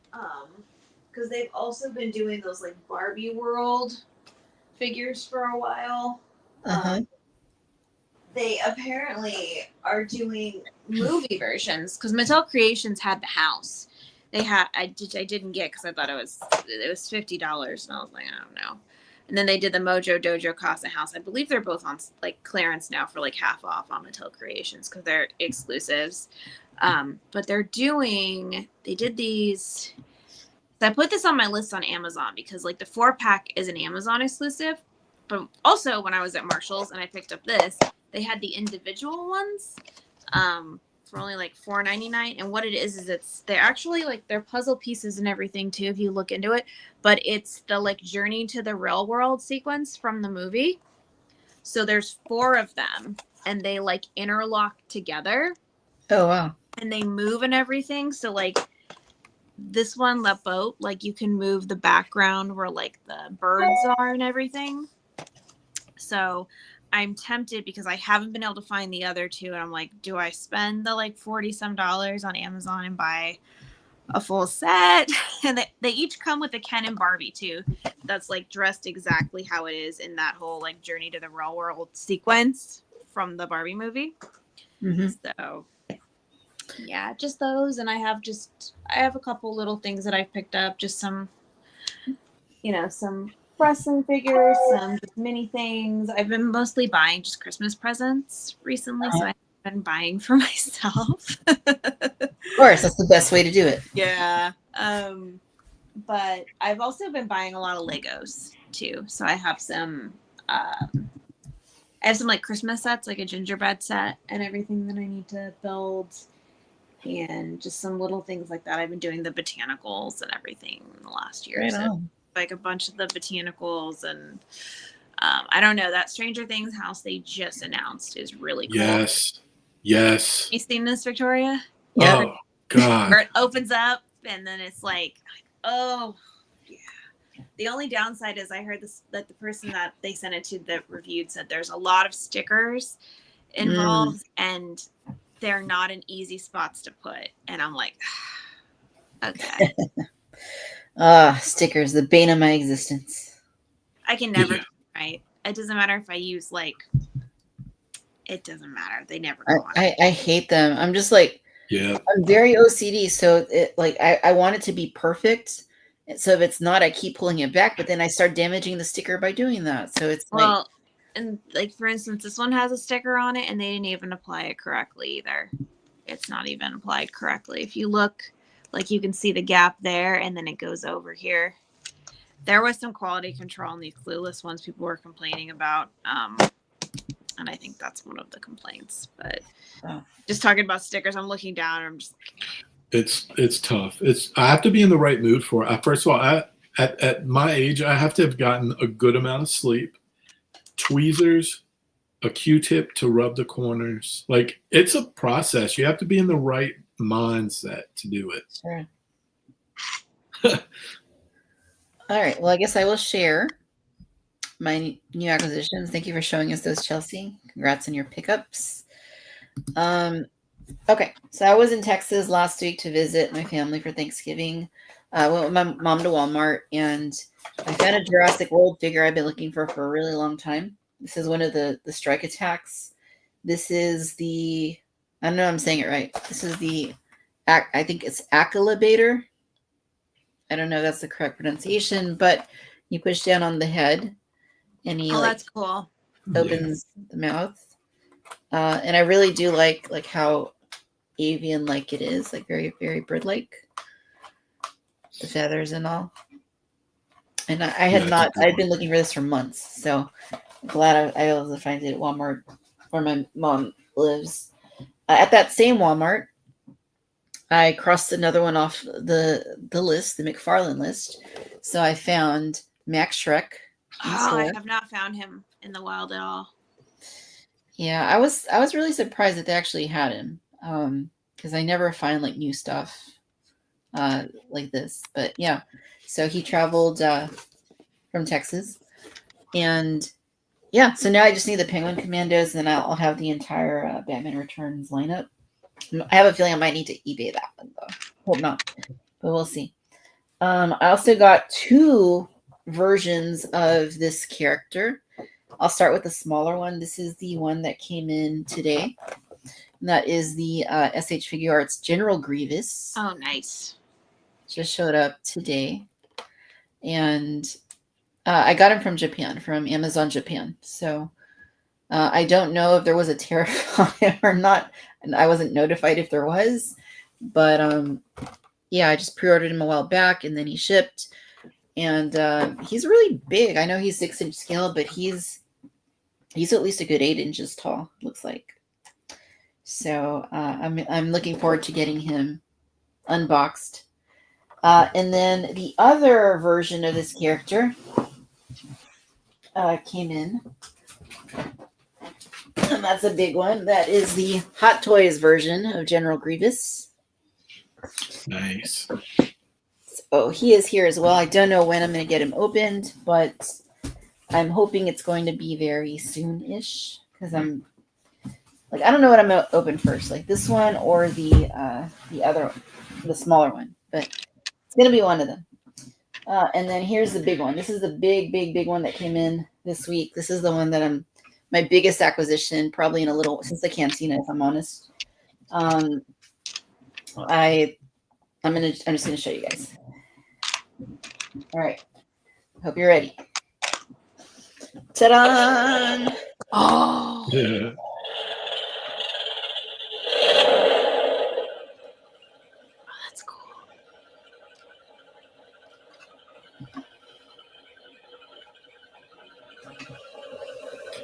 because they've also been doing those like Barbie World figures for a while. They apparently are doing movie versions because Mattel Creations had the house. I didn't get because I thought it was $50, and I was like, I don't know. And then they did the Mojo Dojo Casa House. I believe they're both on like clearance now for like half off on Mattel Creations because they're exclusives. But they did these. So I put this on my list on Amazon because like the 4-pack is an Amazon exclusive. But also when I was at Marshall's and I picked up this, they had the individual ones for only like $4.99. And what it is they're actually like they're puzzle pieces and everything too if you look into it. But it's the like Journey to the Real World sequence from the movie. So there's 4 of them and they like interlock together. Oh, wow. And they move and everything. So like this one, the boat, like you can move the background where like the birds are and everything. So I'm tempted because I haven't been able to find the other 2. And I'm like, do I spend the like $40-some on Amazon and buy a full set? And they each come with a Ken and Barbie too. That's like dressed exactly how it is in that whole like Journey to the Real World sequence from the Barbie movie. So yeah, just those. And I have a couple little things that I've picked up, just some, some wrestling figures, some just mini things. I've been mostly buying just Christmas presents recently, so I've been buying for myself. Of course, that's the best way to do it. Yeah. But I've also been buying a lot of Legos too. So I have some like Christmas sets, like a gingerbread set and everything that I need to build. And just some little things like that. I've been doing the botanicals and everything in the last year. So like a bunch of the botanicals and I don't know, that Stranger Things house they just announced is really cool. Yes. You seen this, Victoria? Yeah. Oh God. Where it opens up and then it's like, oh yeah. The only downside is I heard that the person that they sent it to that reviewed said there's a lot of stickers involved and they're not in easy spots to put. And I'm like, okay. Stickers, the bane of my existence. I can never get it right. It doesn't matter if I use it doesn't matter. They never go on. I hate them. I'm just like, I'm very OCD. So it like, I want it to be perfect. So if it's not, I keep pulling it back, but then I start damaging the sticker by doing that. So it's and like, for instance, this one has a sticker on it and they didn't even apply it correctly either. It's not even applied correctly. If you look Like you can see the gap there, and then it goes over here. There was some quality control on these Clueless ones people were complaining about. And I think that's one of the complaints. But just talking about stickers, I'm looking down and I'm just It's tough. I have to be in the right mood for it. First of all, at my age, I have to have gotten a good amount of sleep, tweezers, a Q-tip to rub the corners. Like, it's a process. You have to be in the right mindset to do it. Sure. All right. Well, I guess I will share my new acquisitions. Thank you for showing us those, Chelsea. Congrats on your pickups. Okay, so I was in Texas last week to visit my family for Thanksgiving. I went with my mom to Walmart, and I found a Jurassic World figure I've been looking for a really long time. This is one of the strike attacks. This is the, I don't know if I'm saying it right. This is the, I think it's Acalabator. I don't know if that's the correct pronunciation, but you push down on the head, and he that's cool. Opens the mouth. And I really do like how avian-like it is, like very, very bird-like. The feathers and all. And I'd been looking for this for months, so I'm glad I was able to find it at Walmart where my mom lives. At that same Walmart, I crossed another one off the list, the McFarlane list. So I found Max Shrek. I have not found him in the wild at all. Yeah, I was really surprised that they actually had him, because I never find like new stuff like this. But yeah, so he traveled from Texas, and yeah, so now I just need the Penguin Commandos, and I'll have the entire Batman Returns lineup. I have a feeling I might need to eBay that one though. Hope not, but we'll see. I also got 2 versions of this character. I'll start with the smaller one. This is the one that came in today. And that is the SH Figure Arts General Grievous. Oh, nice. Just showed up today. And I got him from Japan, from Amazon Japan. So I don't know if there was a tariff on it or not. And I wasn't notified if there was. But yeah, I just pre-ordered him a while back, and then he shipped. And he's really big. I know he's 6-inch scale, but he's at least a good 8 inches tall, looks like. So I'm looking forward to getting him unboxed. And then the other version of this character came in. And that's a big one. That is the Hot Toys version of General Grievous. Nice. So he is here as well. I don't know when I'm going to get him opened, but I'm hoping it's going to be very soon-ish, because I'm like, I don't know what I'm going to open first, like this one or the other, the smaller one, but it's going to be one of them. And then here's the big one. This is the big one that came in this week. This is the one that my biggest acquisition, probably since the Cantina, if I'm honest. I'm just gonna show you guys. All right. Hope you're ready. Ta-da! Oh. Yeah. That's cool.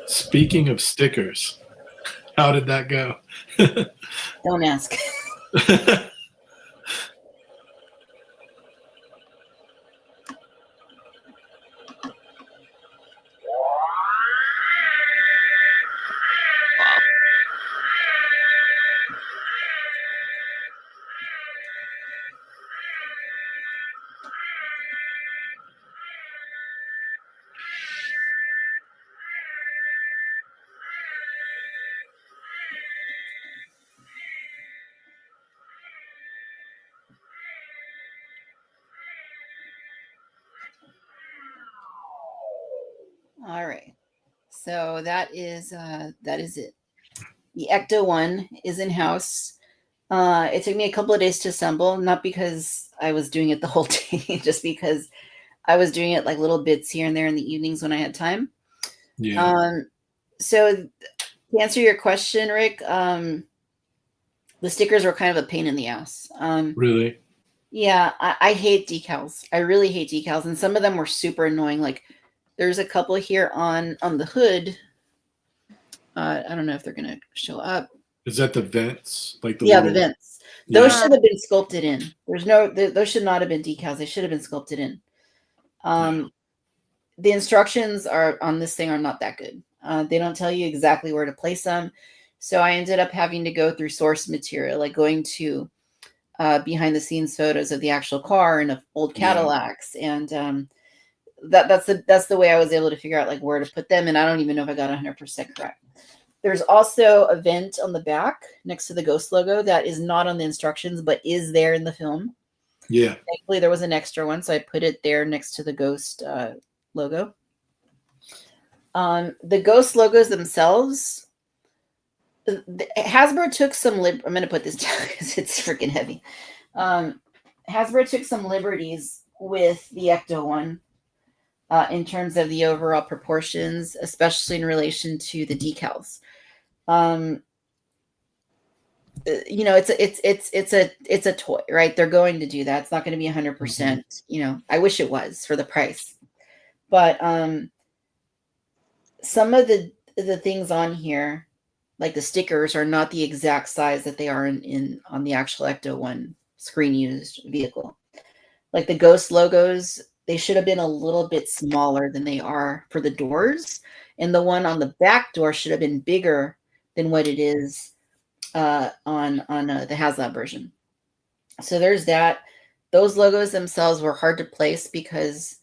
Speaking of stickers, how did that go? Don't ask. All right. So that is it. The Ecto one is in house. It took me a couple of days to assemble, not because I was doing it the whole day, just because I was doing it like little bits here and there in the evenings when I had time. Yeah. So to answer your question, Rick, the stickers were kind of a pain in the ass. Really? Yeah, I hate decals. I really hate decals, and some of them were super annoying. Like there's a couple here on the hood. I don't know if they're gonna show up. Is that the vents? Like the Yeah, the little vents. Those yeah. should have been sculpted in. Those should not have been decals. They should have been sculpted in. Yeah. The instructions are on this thing are not that good. They don't tell you exactly where to place them. So I ended up having to go through source material, like going to behind the scenes photos of the actual car and of old Cadillacs, and that's the way I was able to figure out like where to put them. And I don't even know if I got 100% correct. There's also a vent on the back next to the Ghost logo that is not on the instructions, but is there in the film. Yeah. Thankfully, there was an extra one, so I put it there next to the Ghost logo. The Ghost logos themselves, Hasbro took some I'm going to put this down because it's freaking heavy. Hasbro took some liberties with the Ecto one in terms of the overall proportions, especially in relation to the decals. You know, it's a toy, right? They're going to do that. It's not going to be 100%. You know, I wish it was for the price, but some of the things on here, like the stickers, are not the exact size that they are in on the actual Ecto one screen used vehicle. Like the Ghost logos, they should have been a little bit smaller than they are for the doors, and the one on the back door should have been bigger than what it is on the HasLab version. So there's that. Those logos themselves were hard to place because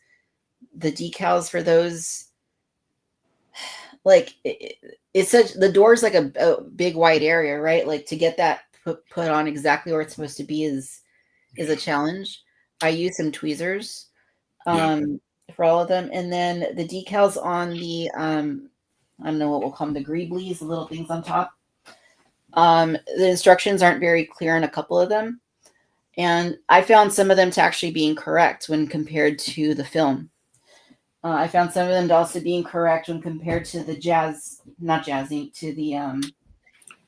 the decals for those, like it's such, the door's like a big wide area, right? Like to get that put on exactly where it's supposed to be is a challenge. I use some tweezers for all of them, and then the decals on the I don't know what we'll call them, the greeblies, the little things on top. The instructions aren't very clear on a couple of them, and I found some of them to actually be incorrect when compared to the film. I found some of them to also be incorrect when compared to the not Jazzinc, to the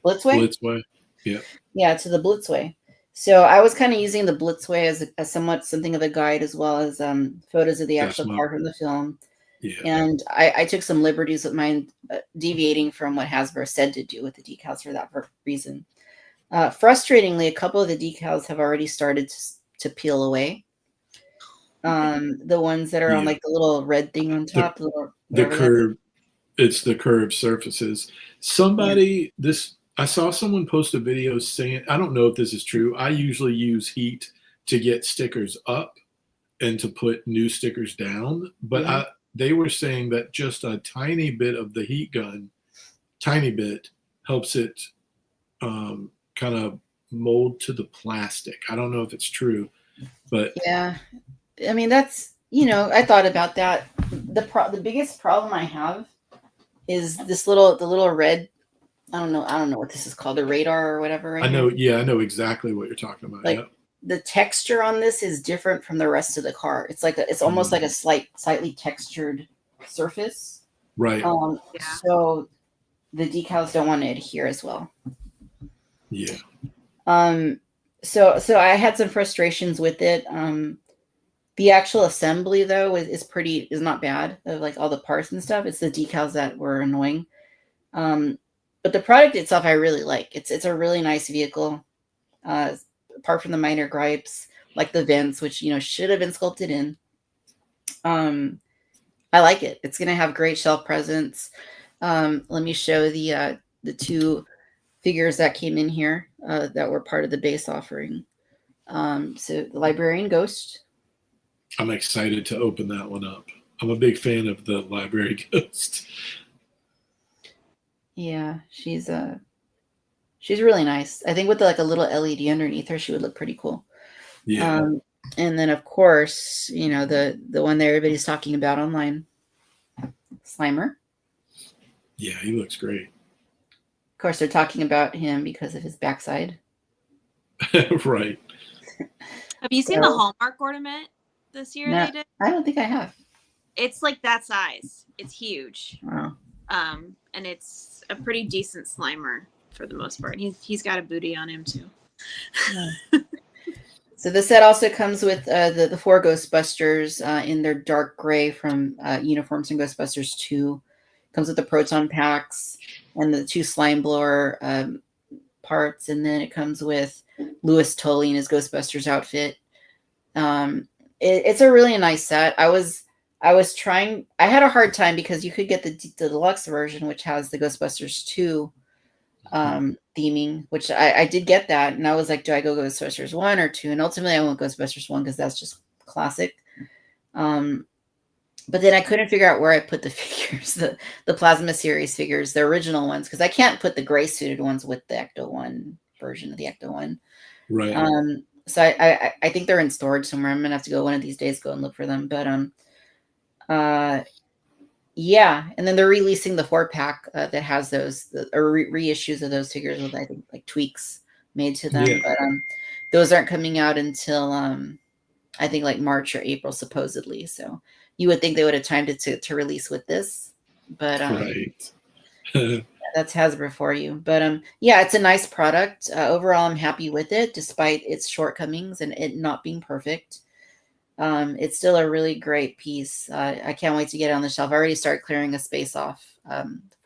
Blitzway. Blitzway. Yeah. Yeah, to the Blitzway. So I was kind of using the Blitzway as somewhat something of a guide, as well as photos of the actual car from the film. Yeah. And I took some liberties with mine, deviating from what Hasbro said to do with the decals for that reason. Frustratingly, a couple of the decals have already started to peel away. The ones that are on like the little red thing on top, the curve, it's the curved surfaces. Somebody, I saw someone post a video saying, I don't know if this is true. I usually use heat to get stickers up and to put new stickers down, but they were saying that just a tiny bit of the heat gun, tiny bit, helps it kind of mold to the plastic. I don't know if it's true, but yeah, I mean, that's, you know, I thought about that. The biggest problem I have is the little red, I don't know what this is called, the radar or whatever. I know. Yeah, I know exactly what you're talking about. Like the texture on this is different from the rest of the car. It's like it's almost like a slightly textured surface. Right. So the decals don't want to adhere as well. Yeah. So I had some frustrations with it. The actual assembly though is not bad, of like all the parts and stuff. It's the decals that were annoying. But the product itself I really like. It's a really nice vehicle. Apart from the minor gripes, like the vents, which, you know, should have been sculpted in. I like it. It's gonna have great shelf presence. Let me show the two figures that came in here that were part of the base offering. So the Librarian Ghost. I'm excited to open that one up. I'm a big fan of the Library Ghost. Yeah, she's really nice. I think with like a little LED underneath her, she would look pretty cool. Yeah. And then of course, you know, the one that everybody's talking about online, Slimer. Yeah, he looks great. Of course, they're talking about him because of his backside. Right. Have you seen the Hallmark ornament this year? No, they did. I don't think I have. It's like that size. It's huge. Wow. And it's a pretty decent Slimer for the most part. He's got a booty on him too. Yeah. So the set also comes with the 4 Ghostbusters in their dark gray from uniforms from Ghostbusters 2. Comes with the proton packs and the 2 slime blower parts, and then it comes with Louis Tully in his Ghostbusters outfit. It's a really nice set. I was trying. I had a hard time because you could get the deluxe version, which has the Ghostbusters 2 theming, which I did get that, and I was like, do I go Ghostbusters 1 or 2? And ultimately I went Ghostbusters 1 because that's just classic. But then I couldn't figure out where I put the figures, the Plasma series figures, the original ones, because I can't put the gray suited ones with the Ecto 1 version of the Ecto 1. Right. So I think they're in storage somewhere. I'm gonna have to go one of these days, go and look for them. But yeah, and then they're releasing the 4-pack that has those reissues of those figures with, I think, like tweaks made to them. Yeah. But those aren't coming out until I think like March or April supposedly. So you would think they would have timed it to release with this, but Right. that's Hasbro for you. But yeah, it's a nice product. Overall, I'm happy with it, despite its shortcomings and it not being perfect. It's still a really great piece. I can't wait to get it on the shelf. I already started clearing a space off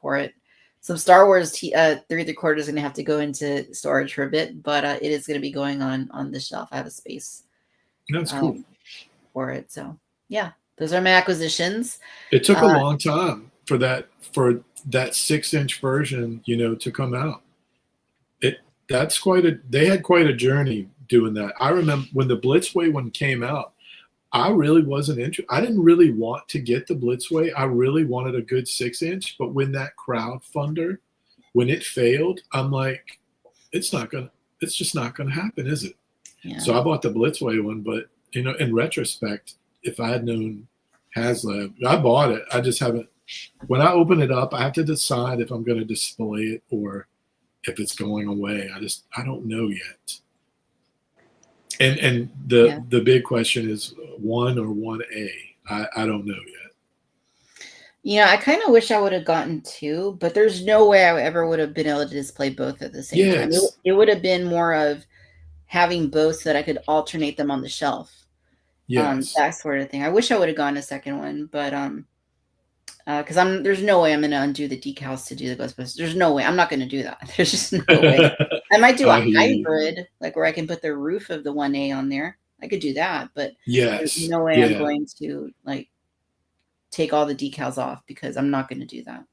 for it. Some Star Wars 3/4 is going to have to go into storage for a bit, but it is going to be going on the shelf. I have a space That's cool. For it. So yeah, those are my acquisitions. It took a long time for that 6-inch version, to come out. They had quite a journey doing that. I remember when the Blitzway one came out, I really wasn't interested. I didn't really want to get the Blitzway. I really wanted a good 6-inch, but when that crowdfunder, when it failed, I'm like, it's just not gonna happen, is it? Yeah. So I bought the Blitzway one, but in retrospect, if I had known HasLab, I bought it. I just haven't. When I open it up, I have to decide if I'm going to display it or if it's going away. I don't know yet. And the big question is 1 or 1A. I don't know yet. I kind of wish I would have gotten 2, but there's no way I ever would have been able to display both at the same time. It would have been more of having both so that I could alternate them on the shelf. Yes. That sort of thing. I wish I would have gotten a second one, but because there's no way I'm going to undo the decals to do the Ghostbusters. There's no way. I'm not going to do that. There's just no way. I might do a hybrid, like where I can put the roof of the 1A on there. I could do that, but there's no way I'm going to like take all the decals off because I'm not going to do that.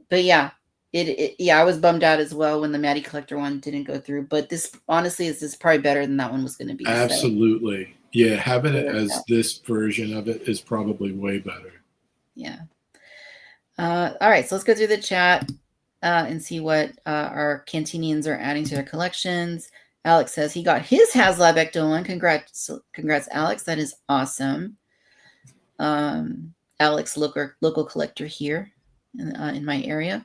But yeah, I was bummed out as well when the Maddie Collector one didn't go through. But this honestly is probably better than that one was going to be. Absolutely. So. Yeah, having it as this version of it is probably way better. Yeah. All right, so let's go through the chat and see what our Cantinians are adding to their collections. Alex says he got his HasLab Ecto 1. Congrats, Alex. That is awesome. Alex, local collector here in my area.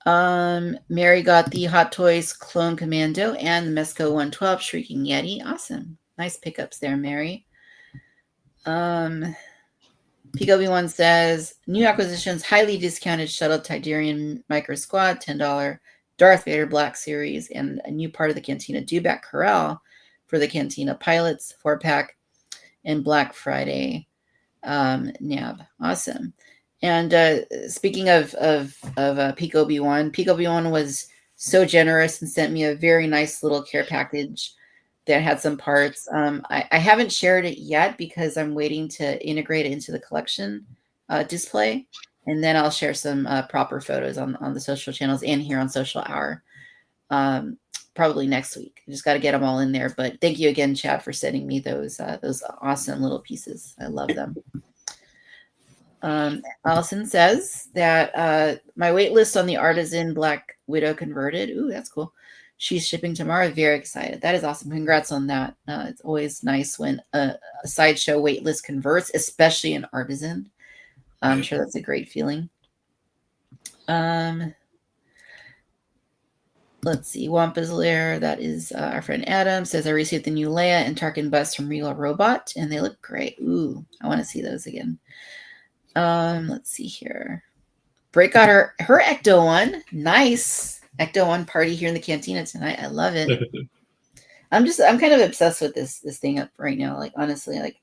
Mary got the Hot Toys Clone Commando and the Mezco 112 Shrieking Yeti. Awesome. Nice pickups there, Mary. PW1 says, new acquisitions, highly discounted Shuttle Tidarian Micro Squad, $10, Darth Vader Black Series, and a new part of the Cantina Dewback Corral for the Cantina Pilots 4-pack and Black Friday NAB. Awesome. And speaking of Peak Obi-Wan, Peak Obi-Wan was so generous and sent me a very nice little care package that had some parts. I haven't shared it yet because I'm waiting to integrate it into the collection display. And then I'll share some proper photos on the social channels and here on Social Hour probably next week. I just got to get them all in there. But thank you again, Chad, for sending me those awesome little pieces. I love them. Allison says that my wait list on the Artisan Black Widow converted. Ooh, that's cool. She's shipping tomorrow. Very excited. That is awesome. Congrats on that. It's always nice when a sideshow wait list converts, especially an Artisan. I'm sure that's a great feeling. Let's see. Wampa's Lair, that is our friend Adam, says, I received the new Leia and Tarkin bust from Real Robot, and they look great. Ooh, I want to see those again. Let's see here. Break got her Ecto 1. Nice. Ecto 1 party here in the Cantina tonight. I love it. I'm kind of obsessed with this thing up right now. Like, honestly, like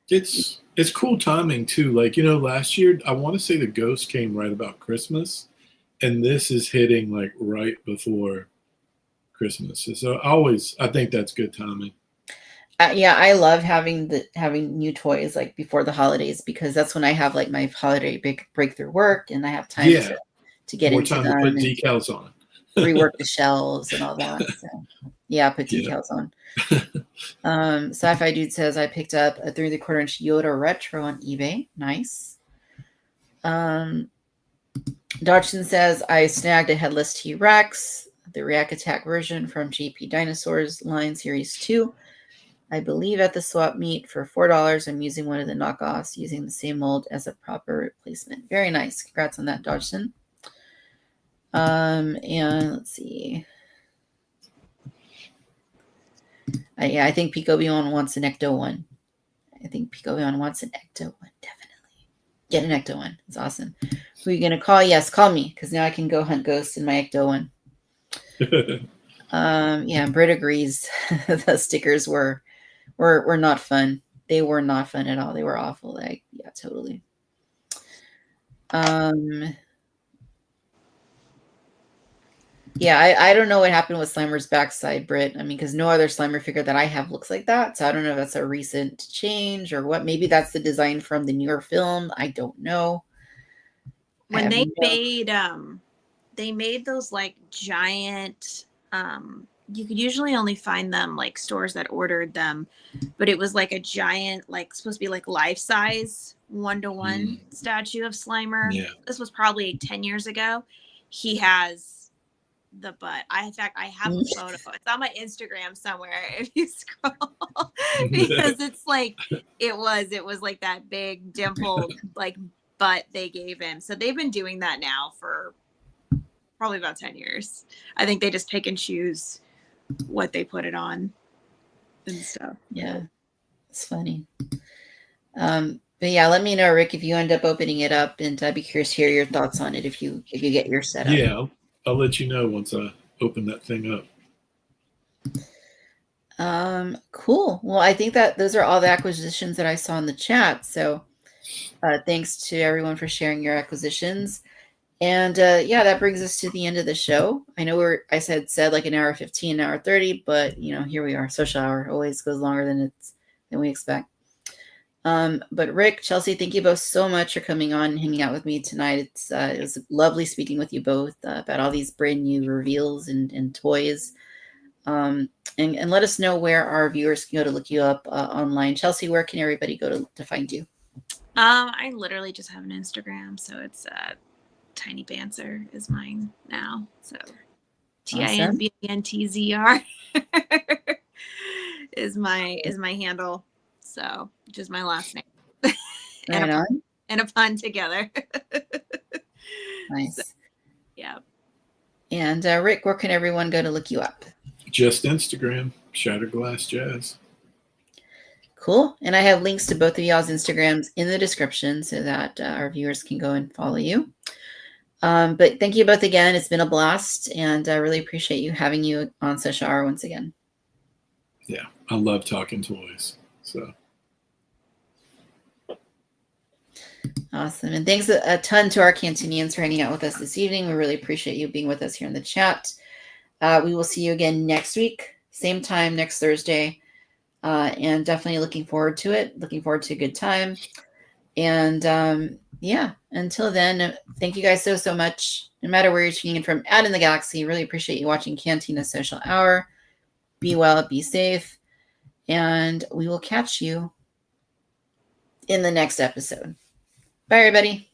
It's cool timing too. Like, last year I want to say the Ghost came right about Christmas, and this is hitting like right before Christmas. So I think that's good timing. yeah, I love having new toys like before the holidays, because that's when I have like my holiday big breakthrough work, and I have time Yeah, to get more into time them to put and decals on. rework the shelves and all that. So yeah, put Yeah. decals on. Sci-Fi Dude says I picked up a 3/4-inch Yoda retro on eBay. Nice. Dodgson says I snagged a headless T-Rex, the React Attack version from JP Dinosaurs line series 2. I believe at the swap meet for $4. I'm using one of the knockoffs using the same mold as a proper replacement. Very nice. Congrats on that, Dodgson. And let's see. I think Pico Beyond wants an Ecto one. I think Pico Beyond wants an Ecto one. Definitely. Get an Ecto one. It's awesome. Who are you going to call? Yes, call me, because now I can go hunt ghosts in my Ecto one. Yeah, Britt agrees. The stickers were not fun. They were not fun at all. They were awful. Like, yeah, totally. Yeah, I don't know what happened with Slimer's backside, Britt. I mean, because no other Slimer figure that I have looks like that. So I don't know if that's a recent change or what. Maybe that's the design from the newer film. I don't know. When they made those like giant, you could usually only find them like stores that ordered them, but it was like a giant, like supposed to be like life size 1-to-1 statue of Slimer. Yeah. This was probably 10 years ago. He has the butt. In fact, I have a photo. It's on my Instagram somewhere if you scroll, because it's like it was like that big dimpled like butt they gave him. So they've been doing that now for probably about 10 years. I think they just pick and choose what they put it on and stuff. Yeah, it's funny. But yeah, let me know, Rick, if you end up opening it up, and I'd be curious to hear your thoughts on it if you get your setup. Yeah, I'll let you know once I open that thing up. Cool. Well, I think that those are all the acquisitions that I saw in the chat. So thanks to everyone for sharing your acquisitions. And yeah, that brings us to the end of the show. I know I said like an hour 15, an hour 30, but here we are. Social hour always goes longer than we expect. But Rick, Chelsea, thank you both so much for coming on and hanging out with me tonight. It was lovely speaking with you both about all these brand new reveals and toys. And let us know where our viewers can go to look you up online. Chelsea, where can everybody go to find you? I literally just have an Instagram, so it's Tiny Banter is mine now. So TINBANTZR is my handle. So just my last name. and a pun together. Nice. So, yeah. And Rick, where can everyone go to look you up? Just Instagram, Shattered Glass Jazz. Cool. And I have links to both of y'all's Instagrams in the description so that our viewers can go and follow you. But thank you both again. It's been a blast, and I really appreciate having you on Social Hour once again. Yeah, I love talking toys. So awesome. And thanks a ton to our Cantinians for hanging out with us this evening. We really appreciate you being with us here in the chat. We will see you again next week, same time next Thursday. And definitely looking forward to it. Looking forward to a good time. And yeah, until then, thank you guys so much. No matter where you're tuning in from out in the galaxy, really appreciate you watching Cantina Social Hour. Be well, be safe, and we will catch you in the next episode. Bye, everybody.